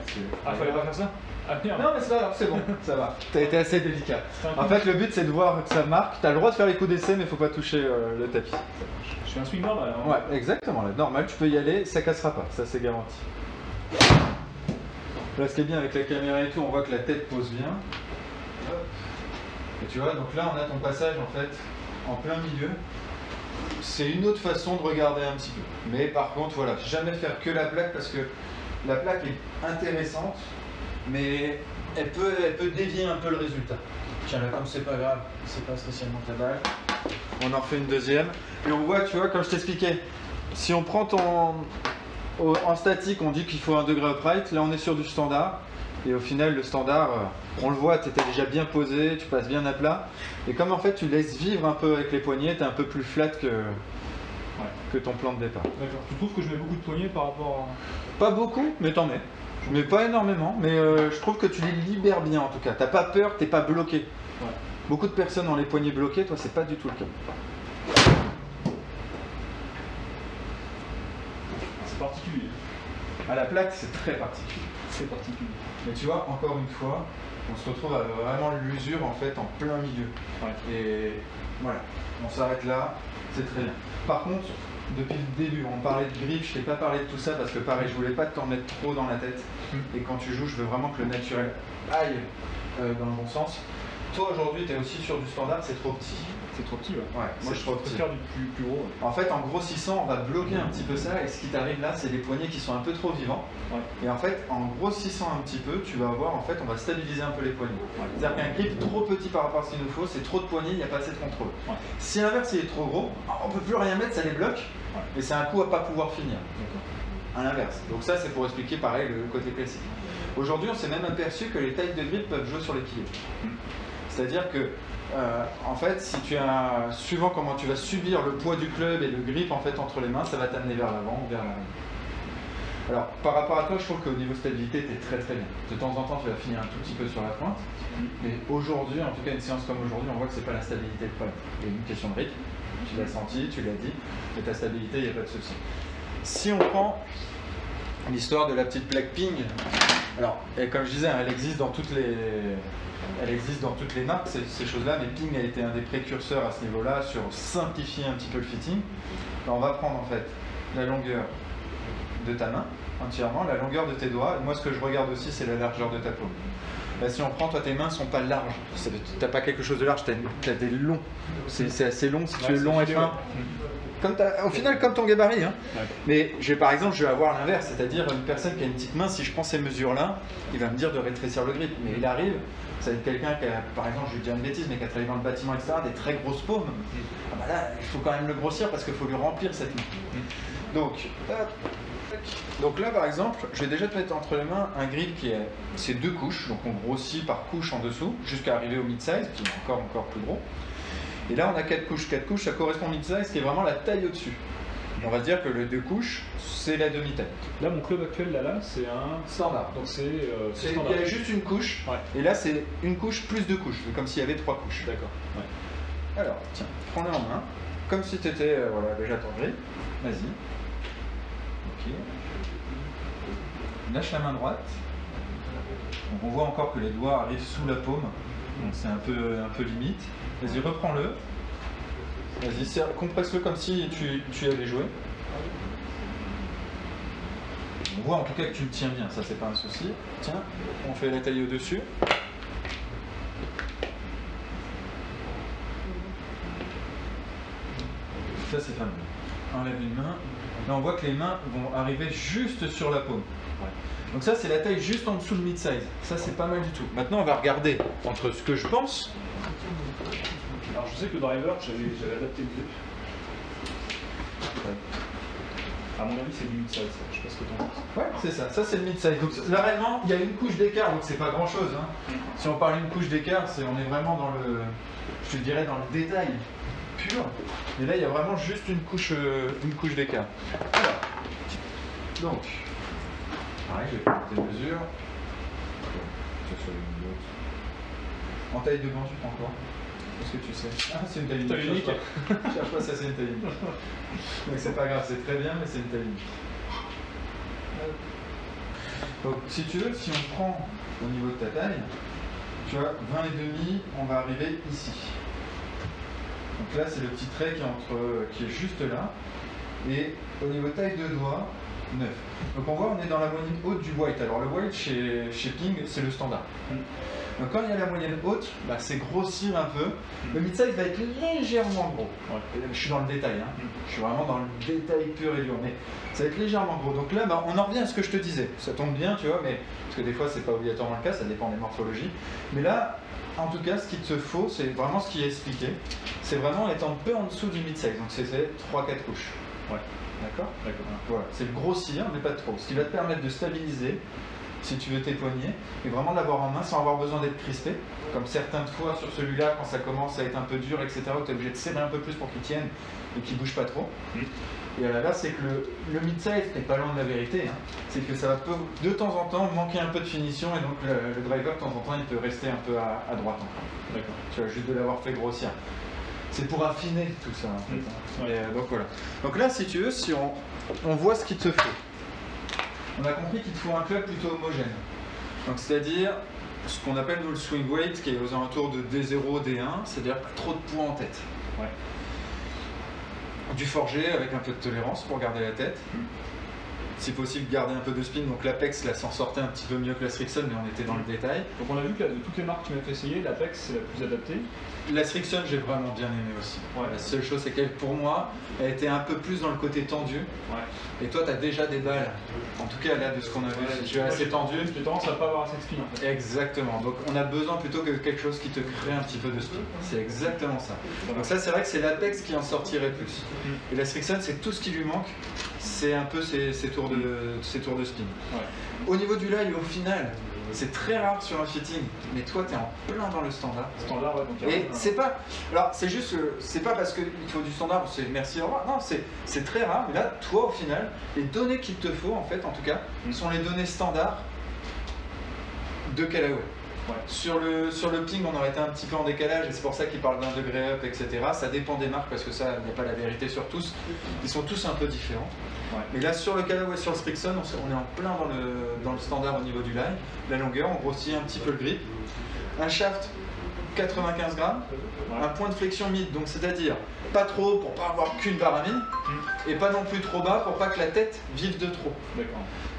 Ah, fallait pas faire ça? Ah merde. Non, mais c'est pas grave, c'est bon, ça va. T'as été assez délicat. En fait, le but, c'est de voir que ça marque. T'as le droit de faire les coups d'essai, mais faut pas toucher le tapis. Je fais un swing normal. Hein. Ouais, exactement. Là, normal, tu peux y aller, ça cassera pas. Ça, c'est garanti. Là, ce qui est bien avec la caméra et tout, on voit que la tête pose bien. Et tu vois, donc là, on a ton passage en fait en plein milieu. C'est une autre façon de regarder un petit peu. Mais par contre, voilà, jamais faire que la plaque parce que la plaque est intéressante, mais elle peut dévier un peu le résultat. Tiens, là, comme c'est pas grave, c'est pas spécialement ta balle. On en refait une deuxième. Et on voit, tu vois, comme je t'expliquais, si on prend en statique, on dit qu'il faut un degré upright. Là, on est sur du standard. Et au final, le standard, on le voit, tu étais déjà bien posé, tu passes bien à plat. Et comme en fait, tu laisses vivre un peu avec les poignets, tu es un peu plus flat que ton plan de départ. D'accord. Tu trouves que je mets beaucoup de poignets par rapport à... Pas beaucoup, mais t'en mets. Mais pas énormément. Mais je trouve que tu les libères bien en tout cas. T'as pas peur, t'es pas bloqué. Ouais. Beaucoup de personnes ont les poignets bloqués, toi, c'est pas du tout le cas. C'est particulier. À la plaque, c'est très particulier. C'est particulier. Mais tu vois, encore une fois, on se retrouve à vraiment l'usure en fait en plein milieu. Ouais. Et voilà, on s'arrête là, c'est très bien. Par contre, depuis le début, on parlait de grip, je t'ai pas parlé de tout ça parce que pareil, je voulais pas t'en mettre trop dans la tête. Et quand tu joues, je veux vraiment que le naturel aille dans le bon sens. Toi aujourd'hui, tu es aussi sur du standard, c'est trop petit. C'est trop petit, ouais. Ouais, moi je trouve préfère du plus gros. Ouais. En fait, en grossissant, on va bloquer un petit peu ça, et ce qui t'arrive là, c'est les poignets qui sont un peu trop vivants. Ouais. Et en fait, en grossissant un petit peu, tu vas voir, en fait, on va stabiliser un peu les poignets. Ouais. C'est-à-dire qu'un grip trop petit par rapport à ce qu'il nous faut, c'est trop de poignets, il n'y a pas assez de contrôle. Ouais. Si l'inverse il est trop gros, on peut plus rien mettre, ça les bloque, ouais. Et c'est un coup à pas pouvoir finir. À l'inverse. Donc ça, c'est pour expliquer pareil le côté classique. Aujourd'hui, on s'est même aperçu que les tailles de grip peuvent jouer sur l'équilibre. C'est-à-dire que en fait, si tu as, suivant comment tu vas subir le poids du club et le grip en fait entre les mains, ça va t'amener vers l'avant ou vers l'arrière. Alors, par rapport à toi, je trouve qu'au niveau stabilité, tu es très très bien. De temps en temps, tu vas finir un tout petit peu sur la pointe. Mais aujourd'hui, en tout cas une séance comme aujourd'hui, on voit que c'est pas la stabilité le problème. Il y a une question de rythme. Tu l'as senti, tu l'as dit. Mais ta stabilité, il n'y a pas de souci. Si on prend l'histoire de la petite plaque ping, alors, et comme je disais, elle existe dans toutes les marques, ces choses-là, mais Ping a été un des précurseurs à ce niveau-là sur simplifier un petit peu le fitting. Alors, on va prendre en fait la longueur de ta main entièrement, la longueur de tes doigts, et moi ce que je regarde aussi c'est la largeur de ta paume. Là, si on prend, toi tes mains sont pas larges, t'as pas quelque chose de large, t'as des longs, c'est assez long si tu es long et fin. Au final, comme ton gabarit. Hein. Ouais. Mais par exemple, je vais avoir l'inverse, c'est-à-dire une personne qui a une petite main, si je prends ces mesures-là, il va me dire de rétrécir le grip. Mais il arrive, ça va être quelqu'un qui a, par exemple, je vais dire une bêtise, mais qui a travaillé dans le bâtiment, etc., des très grosses paumes. Ah bah là, il faut quand même le grossir parce qu'il faut lui remplir cette main. Donc là, par exemple, je vais déjà te mettre entre les mains un grip qui est c'est 2 couches, donc on grossit par couche en dessous, jusqu'à arriver au mid-size, qui est encore plus gros. Et là, on a 4 couches. 4 couches, ça correspond au mid-size, qui est vraiment la taille au-dessus. On va dire que le 2 couches, c'est la demi-taille. Là, mon club actuel, là, c'est un standard. Donc c'est standard. Il y a juste une couche, ouais. Et là, c'est une couche plus 2 couches, comme s'il y avait 3 couches. D'accord. Ouais. Alors, tiens, prends-le en main, comme si tu étais voilà, déjà ton grip. Vas-y. Ok. Lâche la main droite. Donc, on voit encore que les doigts arrivent sous la paume, donc c'est un peu limite. Vas-y, reprends-le. Vas-y, compresse-le comme si tu allais jouer. On voit en tout cas que tu le tiens bien, ça c'est pas un souci. Tiens, on fait la taille au-dessus. Ça c'est fameux. Enlève une main. Là on voit que les mains vont arriver juste sur la paume. Ouais. Donc ça c'est la taille juste en dessous le mid-size. Ça c'est pas mal du tout. Maintenant on va regarder entre ce que je pense. Alors je sais que le driver, j'avais adapté le grip. À mon avis, c'est du mid-size, je sais pas ce que t'en penses. Ouais, c'est ça. Ça, c'est le mid-size. Donc là, réellement, il y a une couche d'écart, donc c'est pas grand-chose. Hein. Si on parle d'une couche d'écart, on est vraiment dans le, je te dirais, dans le détail pur. Et là, il y a vraiment juste une couche d'écart. Alors, donc, pareil, je vais prendre tes mesures. En taille de gant, tu prends quoi? Est-ce que tu sais? Ah, c'est une taille unique. Cherche pas, ça c'est une taille unique. Donc c'est pas grave, c'est très bien, mais c'est une taille unique. Donc si tu veux, si on prend au niveau de ta taille, tu vois, 20,5, on va arriver ici. Donc là, c'est le petit trait qui est juste là. Et au niveau de taille de doigt, 9. Donc on voit, on est dans la moyenne haute du white. Alors le white chez Ping, c'est le standard. Donc quand il y a la moyenne haute, bah, c'est grossir un peu. Le mid-size va être légèrement gros. Ouais. Je suis dans le détail, hein. Je suis vraiment dans le détail pur et dur, mais ça va être légèrement gros. Donc là, bah, on en revient à ce que je te disais. Ça tombe bien, tu vois, mais parce que des fois, c'est pas obligatoirement le cas, ça dépend des morphologies. Mais là, en tout cas, ce qu'il te faut, c'est vraiment ce qui est expliqué. C'est vraiment être un peu en dessous du mid-size. Donc c'est 3-4 couches. Ouais. D'accord. Voilà. C'est le grossir, mais pas trop. Ce qui va te permettre de stabiliser, si tu veux, tes poignets, et vraiment l'avoir en main sans avoir besoin d'être crispé. Comme certaines fois sur celui-là, quand ça commence à être un peu dur, etc., où tu es obligé de serrer un peu plus pour qu'il tienne et qu'il ne bouge pas trop. Et à l'inverse, c'est que le mid-size n'est pas loin de la vérité. Hein. C'est que ça va de temps en temps manquer un peu de finition, et donc le driver, de temps en temps, il peut rester un peu à droite encore. D'accord. Tu vois, juste de l'avoir fait grossir. C'est pour affiner tout ça. En fait, hein. Et, donc voilà. Donc là, si tu veux, si on voit ce qu'il te faut. On a compris qu'il te faut un club plutôt homogène. Donc c'est-à-dire ce qu'on appelle nous le swing weight, qui est aux alentours de D0, D1, c'est-à-dire pas trop de poids en tête. Ouais. Du forgé avec un peu de tolérance pour garder la tête. Si possible, garder un peu de spin. Donc l'Apex là s'en sortait un petit peu mieux que la Strixon, mais on était dans le détail. Donc on a vu que là, de toutes les marques que tu m'as fait essayer, l'Apex c'est la plus adaptée. La Strixon, j'ai vraiment bien aimé aussi. Ouais. La seule chose, c'est qu'elle, pour moi, elle était un peu plus dans le côté tendu. Ouais. Et toi, tu as déjà des balles. En tout cas, là, de ce qu'on a vu, tu es assez tendu. J'ai tendance à pas avoir assez de spin en fait. Exactement. Donc on a besoin plutôt que quelque chose qui te crée un petit peu de spin. C'est exactement ça. Donc ça, c'est vrai que c'est l'Apex qui en sortirait plus. Et la Strixon, c'est tout ce qui lui manque. C'est un peu ses tours de spin. Ouais. Au niveau du live, au final, c'est très rare sur un fitting, mais toi tu es en plein dans le standard. Standard, ouais, donc et c'est pas. Alors c'est juste, c'est pas parce qu'il faut du standard, c'est merci au revoir. Non, c'est très rare, mais là, toi au final, les données qu'il te faut en fait, en tout cas, sont les données standards de Callaway. Ouais. Sur le ping, on aurait été un petit peu en décalage et c'est pour ça qu'ils parlent d'un degré up, etc. Ça dépend des marques parce que ça, il n'y a pas la vérité sur tous. Ils sont tous un peu différents. Ouais. Mais là, sur le Callaway, sur le Strixon, on est en plein dans le standard au niveau du line. La longueur, on grossit un petit peu le grip. Un shaft, 95 grammes. Ouais. Un point de flexion mid, donc c'est-à-dire pas trop pour pas avoir qu'une barre à mine et pas non plus trop bas pour pas que la tête vive de trop.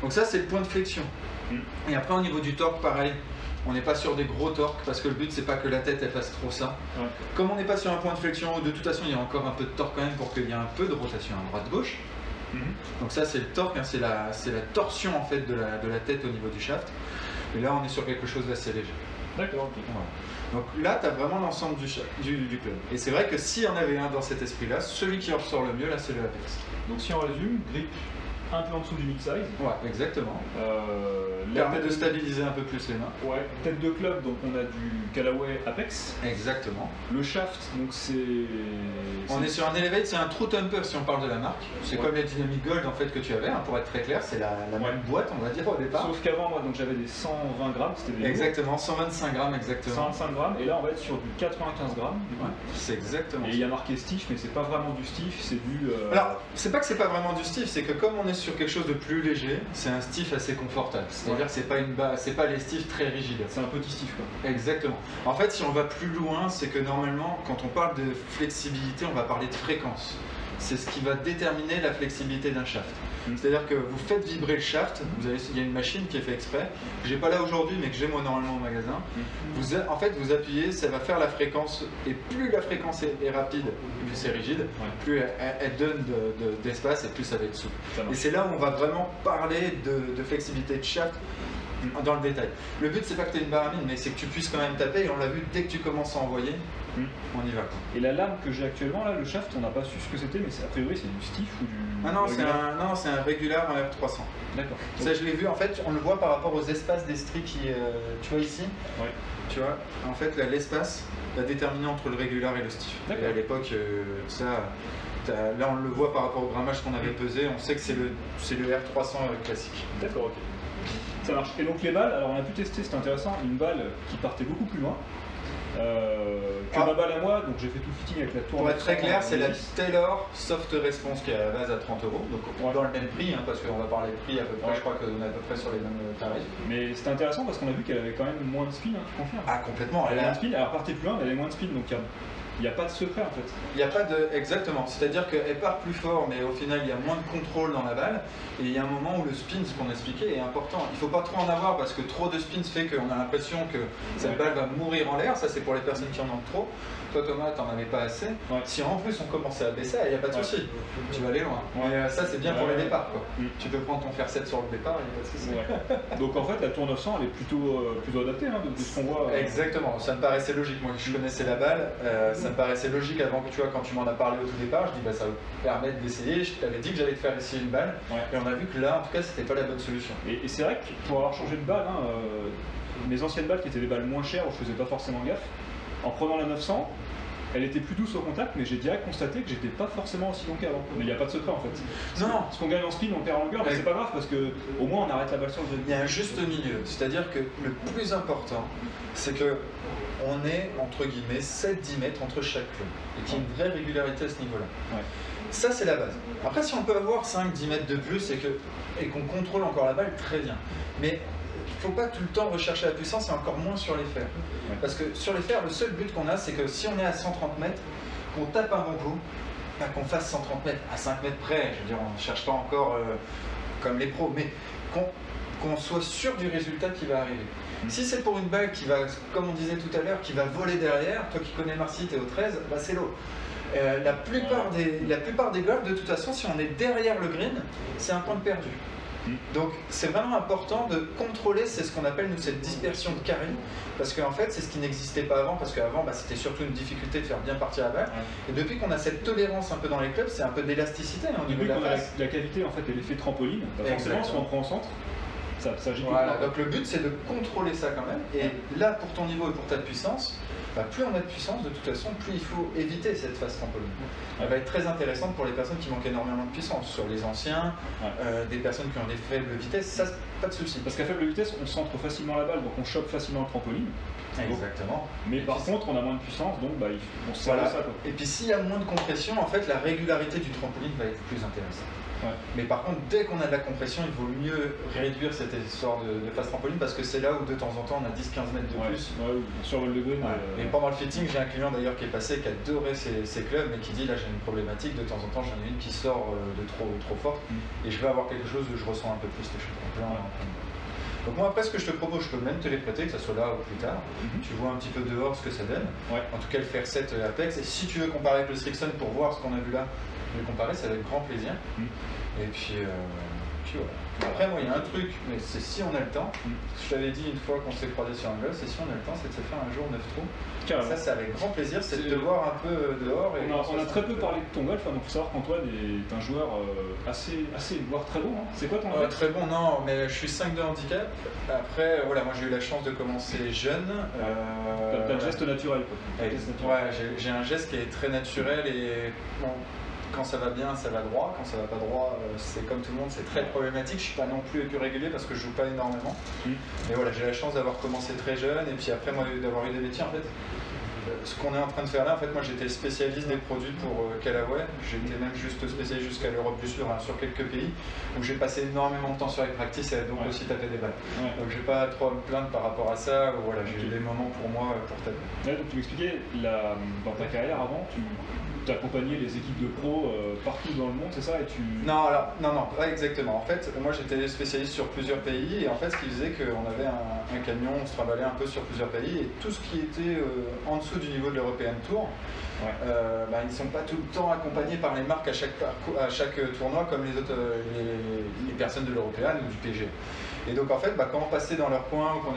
Donc ça, c'est le point de flexion. Et après, au niveau du torque, pareil. On n'est pas sur des gros torques parce que le but c'est pas que la tête elle fasse trop ça. Ouais. Comme on n'est pas sur un point de flexion, de toute façon il y a encore un peu de torque quand même pour qu'il y ait un peu de rotation à droite-gauche. Donc ça c'est le torque, hein, c'est la torsion en fait de la tête au niveau du shaft. Et là on est sur quelque chose d'assez léger. D'accord. Okay. Voilà. Donc là tu as vraiment l'ensemble du club. Et c'est vrai que s'il y en avait un dans cet esprit-là, celui qui ressort le mieux là c'est le Apex. Donc si on résume, grip un peu en dessous du mid-size. Ouais, exactement. Permet de stabiliser un peu plus les mains. Ouais, tête de club, donc on a du Callaway Apex. Exactement. Le shaft, donc c'est... On est sur un Elevate, c'est un True Thumper si on parle de la marque. C'est comme les Dynamic Gold en fait que tu avais, hein, pour être très clair, c'est la même boîte on va dire au départ. Sauf qu'avant moi j'avais des 120 grammes, c'était des exactement, 125 grammes exactement. 125 grammes, et là on va être sur du 95 grammes. Ouais, c'est exactement. Et il y a marqué stiff, mais c'est pas vraiment du stiff, c'est du... Alors, c'est pas que c'est pas vraiment du stiff, c'est que comme on est sur quelque chose de plus léger, c'est un stiff assez confortable. C'est-à-dire que c'est pas les stiffs très rigides. C'est un petit stiff quoi. Exactement. En fait, si on va plus loin, c'est que normalement, quand on parle de flexibilité, on va parler de fréquence. C'est ce qui va déterminer la flexibilité d'un shaft. C'est-à-dire que vous faites vibrer le shaft, il y a une machine qui est faite exprès, que j'ai pas là aujourd'hui mais que j'ai moi normalement au magasin. En fait vous appuyez, ça va faire la fréquence, et plus la fréquence est rapide, plus c'est rigide, plus elle donne d'espace et plus ça va être souple. Et c'est là où on va vraiment parler de flexibilité de shaft dans le détail. Le but c'est pas que tu aies une barre à mine, mais c'est que tu puisses quand même taper, et on l'a vu, dès que tu commences à envoyer, on y va. Et la lame que j'ai actuellement là, le shaft, on n'a pas su ce que c'était, mais a priori c'est du stiff ou du... Ah non, c'est un régular en R300. D'accord. Ça, je l'ai vu, en fait, on le voit par rapport aux espaces des stries qui. Tu vois ici Ouais. Tu vois, en fait, là, l'espace va déterminer entre le régular et le stiff. Et à l'époque, là, on le voit par rapport au grammage qu'on avait pesé, on sait que c'est le R300 classique. D'accord, ok. Ça marche. Et donc les balles, alors on a pu tester, c'était intéressant, une balle qui partait beaucoup plus loin que ma balle à moi, donc j'ai fait tout le fitting avec la tour. Pour être très clair, c'est la Taylor Soft Response qui est à la base à 30 €, donc dans le même prix, hein, parce qu'on va parler de prix à peu près, je crois qu'on est à peu près sur les mêmes tarifs. Mais c'était intéressant parce qu'on a vu qu'elle avait quand même moins de spin, hein, tu confirmes? Ah, complètement. Elle avait moins de spin, elle partait plus loin, mais elle avait moins de spin, donc il n'y a pas de secret en fait. Il n'y a pas de. Exactement. C'est-à-dire qu'elle part plus fort, mais au final, il y a moins de contrôle dans la balle. Et il y a un moment où le spin, ce qu'on expliquait, est important. Il ne faut pas trop en avoir parce que trop de spin fait qu'on a l'impression que cette balle va mourir en l'air. Ça, c'est pour les personnes qui en ont trop. Toi, Thomas, t'en avais pas assez. Ouais. Si en plus on commençait à baisser, il n'y a pas de souci. Tu vas aller loin. Mais ça, c'est bien pour les départs. Quoi. Tu peux prendre ton fer 7 sur le départ, il n'y a pas de souci. Donc en fait, la tour 900, elle est plutôt adaptée hein, de ce qu'on voit. Exactement. Ça me paraissait logique. Moi, je connaissais la balle. Ça me paraissait logique avant que tu vois, quand tu m'en as parlé au tout départ, je dis bah ça va me permettre d'essayer. Je t'avais dit que j'allais te faire essayer une balle. Et on a vu que là, en tout cas, c'était pas la bonne solution. Et c'est vrai que pour avoir changé de balle, hein, mes anciennes balles qui étaient des balles moins chères où je faisais pas forcément gaffe, en prenant la 900, elle était plus douce au contact, mais j'ai direct constaté que j'étais pas forcément aussi long qu'avant. Mais il n'y a pas de secret en fait. Non. Ce qu'on gagne en spin, on perd en longueur, mais c'est pas grave parce que au moins on arrête la balle sur le début. Il y a un juste milieu, c'est-à-dire que le plus important, c'est que on est entre guillemets 7-10 mètres entre chaque clou et qu'il y ait une vraie régularité à ce niveau-là. Ouais. Ça, c'est la base. Après, si on peut avoir 5-10 mètres de plus et qu'on contrôle encore la balle, très bien. Mais il ne faut pas tout le temps rechercher la puissance et encore moins sur les fers. Ouais. Parce que sur les fers, le seul but qu'on a, c'est que si on est à 130 mètres, qu'on tape un bon coup, bah, qu'on fasse 130 mètres à 5 mètres près. Je veux dire, on ne cherche pas encore comme les pros, mais qu'on soit sûr du résultat qui va arriver. Si c'est pour une balle qui va, comme on disait tout à l'heure, qui va voler derrière, toi qui connais Marcy, t'es au 13, bah c'est l'eau. La plupart des golfs, de toute façon, si on est derrière le green, c'est un point de perdu. Donc c'est vraiment important de contrôler, c'est ce qu'on appelle nous cette dispersion de carré, parce qu'en fait c'est ce qui n'existait pas avant, parce qu'avant bah, c'était surtout une difficulté de faire bien partir la balle. Et depuis qu'on a cette tolérance un peu dans les clubs, c'est un peu d'élasticité hein, au niveau de la face. La qualité en fait et l'effet trampoline, bah, forcément si on prend au centre, ça agit. Voilà, donc le but c'est de contrôler ça quand même, et là pour ton niveau et pour ta puissance, bah, plus on a de puissance, de toute façon, plus il faut éviter cette phase trampoline. Elle va être très intéressante pour les personnes qui manquent énormément de puissance, sur les anciens, des personnes qui ont des faibles vitesses, ça, pas de souci. Parce qu'à faible vitesse, on centre facilement la balle, donc on chope facilement le trampoline. Exactement. Mais par contre, on a moins de puissance, donc bah, on se sert de ça. Quoi. Et puis s'il y a moins de compression, en fait, la régularité du trampoline va être plus intéressante. Ouais. Mais par contre, dès qu'on a de la compression, il vaut mieux réduire cette histoire de phase trampoline parce que c'est là où de temps en temps on a 10-15 mètres de plus. Ouais, on survole le green. Et pendant le fitting, j'ai un client d'ailleurs qui est passé, qui adorait ces clubs, mais qui dit là j'ai une problématique, de temps en temps j'en ai une qui sort de trop forte et je veux avoir quelque chose où je ressens un peu plus les choses. Donc moi après ce que je te propose, je peux même te les prêter, que ce soit là ou plus tard. Tu vois un petit peu dehors ce que ça donne. En tout cas le Fer 7 Apex. Et si tu veux comparer avec le Srixon pour voir ce qu'on a vu là, le comparer, ça va être grand plaisir. Et puis voilà. Après moi il y a un truc, mais c'est si on a le temps. Je t'avais dit une fois qu'on s'est croisé sur un golf, c'est si on a le temps, c'est de se faire un jour 9 trous. Ça c'est avec grand plaisir, c'est de te voir un peu dehors. Et on a très peu parlé de ton golf, hein, donc il faut savoir qu'Antoine est un joueur assez, voire très bon. Hein. C'est quoi ton golf? Très bon, non, mais je suis 5 de handicap. Après, voilà, moi j'ai eu la chance de commencer jeune. T'as le geste naturel quoi. Ouais, j'ai un geste qui est très naturel et bon, quand ça va bien, ça va droit. Quand ça va pas droit, c'est comme tout le monde, c'est très problématique. Je suis pas non plus plus régulier parce que je joue pas énormément. Mais voilà, j'ai la chance d'avoir commencé très jeune et puis après moi d'avoir eu des métiers en fait. Ce qu'on est en train de faire là, en fait, moi j'étais spécialiste des produits pour Callaway. J'étais même juste spécialiste jusqu'à l'Europe du Sud, hein, sur quelques pays où j'ai passé énormément de temps sur les practices et donc aussi taper des balles. Donc j'ai pas trop à me plaindre par rapport à ça. Voilà, j'ai eu des moments pour moi pour taper. Donc tu m'expliquais, dans ta carrière avant, tu accompagnais les équipes de pros partout dans le monde, c'est ça et tu... Non, alors, non, pas exactement. En fait, moi j'étais spécialiste sur plusieurs pays et en fait ce qui faisait qu'on avait un camion, on se travaillait un peu sur plusieurs pays et tout ce qui était en dessous du niveau de l'European Tour, ils ne sont pas tout le temps accompagnés par les marques à chaque tournoi comme les autres les personnes de l'European ou du PG. Et donc en fait, quand on passait dans leur coin ou qu'on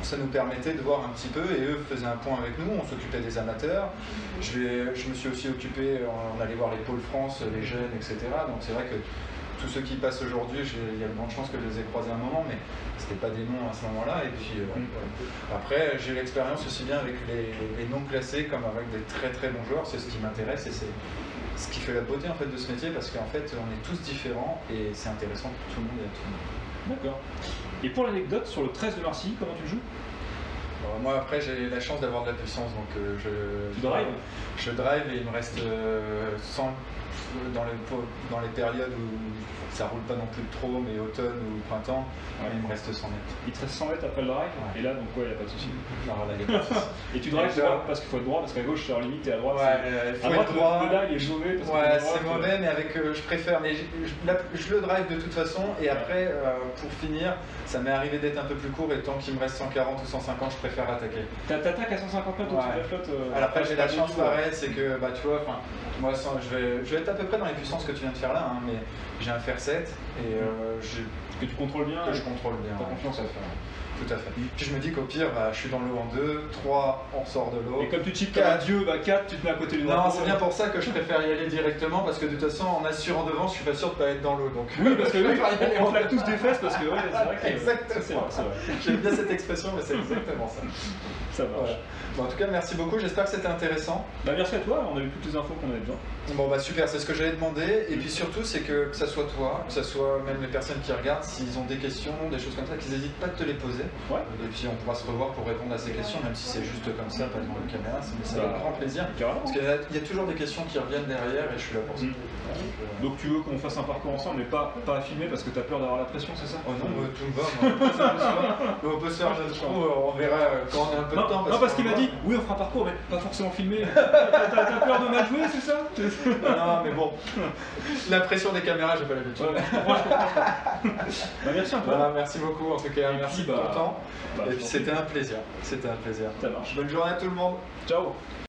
ça nous permettait de voir un petit peu, et eux faisaient un point avec nous, on s'occupait des amateurs. Je me suis aussi occupé, on allait voir les pôles France, les jeunes, etc. Donc c'est vrai que tous ceux qui passent aujourd'hui, il y a de grandes chances que je les ai croisés à un moment, mais c'était pas des noms à ce moment-là. Et puis après, j'ai eu l'expérience aussi bien avec les non classés comme avec des très très bons joueurs. C'est ce qui m'intéresse et c'est ce qui fait la beauté en fait de ce métier, parce qu'en fait on est tous différents et c'est intéressant pour tout le monde et à tout le monde. D'accord. Et pour l'anecdote, sur le 13 de Marcy, comment tu joues? Moi après j'ai la chance d'avoir de la puissance, donc Tu drives? Je drive et il me reste 100 dans les périodes où ça roule pas non plus trop, mais automne ou printemps, il me reste 100 mètres. Il te reste 100 mètres après le drive, et là donc ouais, il n'y a pas de souci. Non, là, y a pas de souci. Et tu drives droit parce qu'il faut être droit, parce qu'à gauche c'est en limite et à droite il faut à droite, être droit. le lag est mauvais parce que Ouais, à droite, c'est mauvais, mais avec je préfère. Mais je le drive de toute façon, et après pour finir, ça m'est arrivé d'être un peu plus court, et tant qu'il me reste 140 ou 150, je préfère attaquer. T'attaques à 150 mètres au-dessus de la flotte. Alors après j'ai la chance du tout, pareil, c'est que bah tu vois, moi je vais être à peu près dans les puissances que tu viens de faire là, hein, mais j'ai un fer 7 et que tu contrôles bien. que je contrôle bien. T'as confiance à faire. Tout à fait. Puis je me dis qu'au pire, je suis dans l'eau en 2, 3, on sort de l'eau. Et comme tu chips comme un dieu, 4, tu te mets à côté du drapeau. Non, c'est bien pour ça que je préfère y aller directement, parce que de toute façon, en assurant devant, je suis pas sûr de pas être dans l'eau. Donc oui, parce que oui, on on flaque tous des fesses parce que ouais, c'est vrai que exactement. C'est vrai. J'aime bien cette expression, mais c'est exactement ça. Ça marche. Voilà. Bon, en tout cas, merci beaucoup. J'espère que c'était intéressant. Bah, merci à toi. On a eu toutes les infos qu'on avait besoin. Bon bah super, c'est ce que j'allais demander. Et puis surtout, c'est que ça soit toi, que ça soit même les personnes qui regardent, s'ils ont des questions, des choses comme ça, qu'ils n'hésitent pas de te les poser. Ouais. Et puis on pourra se revoir pour répondre à ces questions, même si c'est juste comme ça, pas devant la caméra, mais c'est avec grand plaisir. Carrément. Parce qu'il y a toujours des questions qui reviennent derrière, et je suis là pour ça. Donc tu veux qu'on fasse un parcours ensemble, mais pas à filmer parce que tu as peur d'avoir la pression, c'est ça? Oh non, tout va, on peut se faire notre trou, on verra quand on a un peu de temps. Non, parce qu'il m'a dit, oui on fera parcours, mais pas forcément filmé. T'as peur de mal jouer, c'est ça? Non, mais bon, la pression des caméras, j'ai pas l'habitude. Bah, merci un peu. Voilà, merci beaucoup en tout cas, Et merci puis, pour ton temps. Bah, Et puis c'était un plaisir, c'était un plaisir. Ça marche. Bonne journée à tout le monde. Ciao.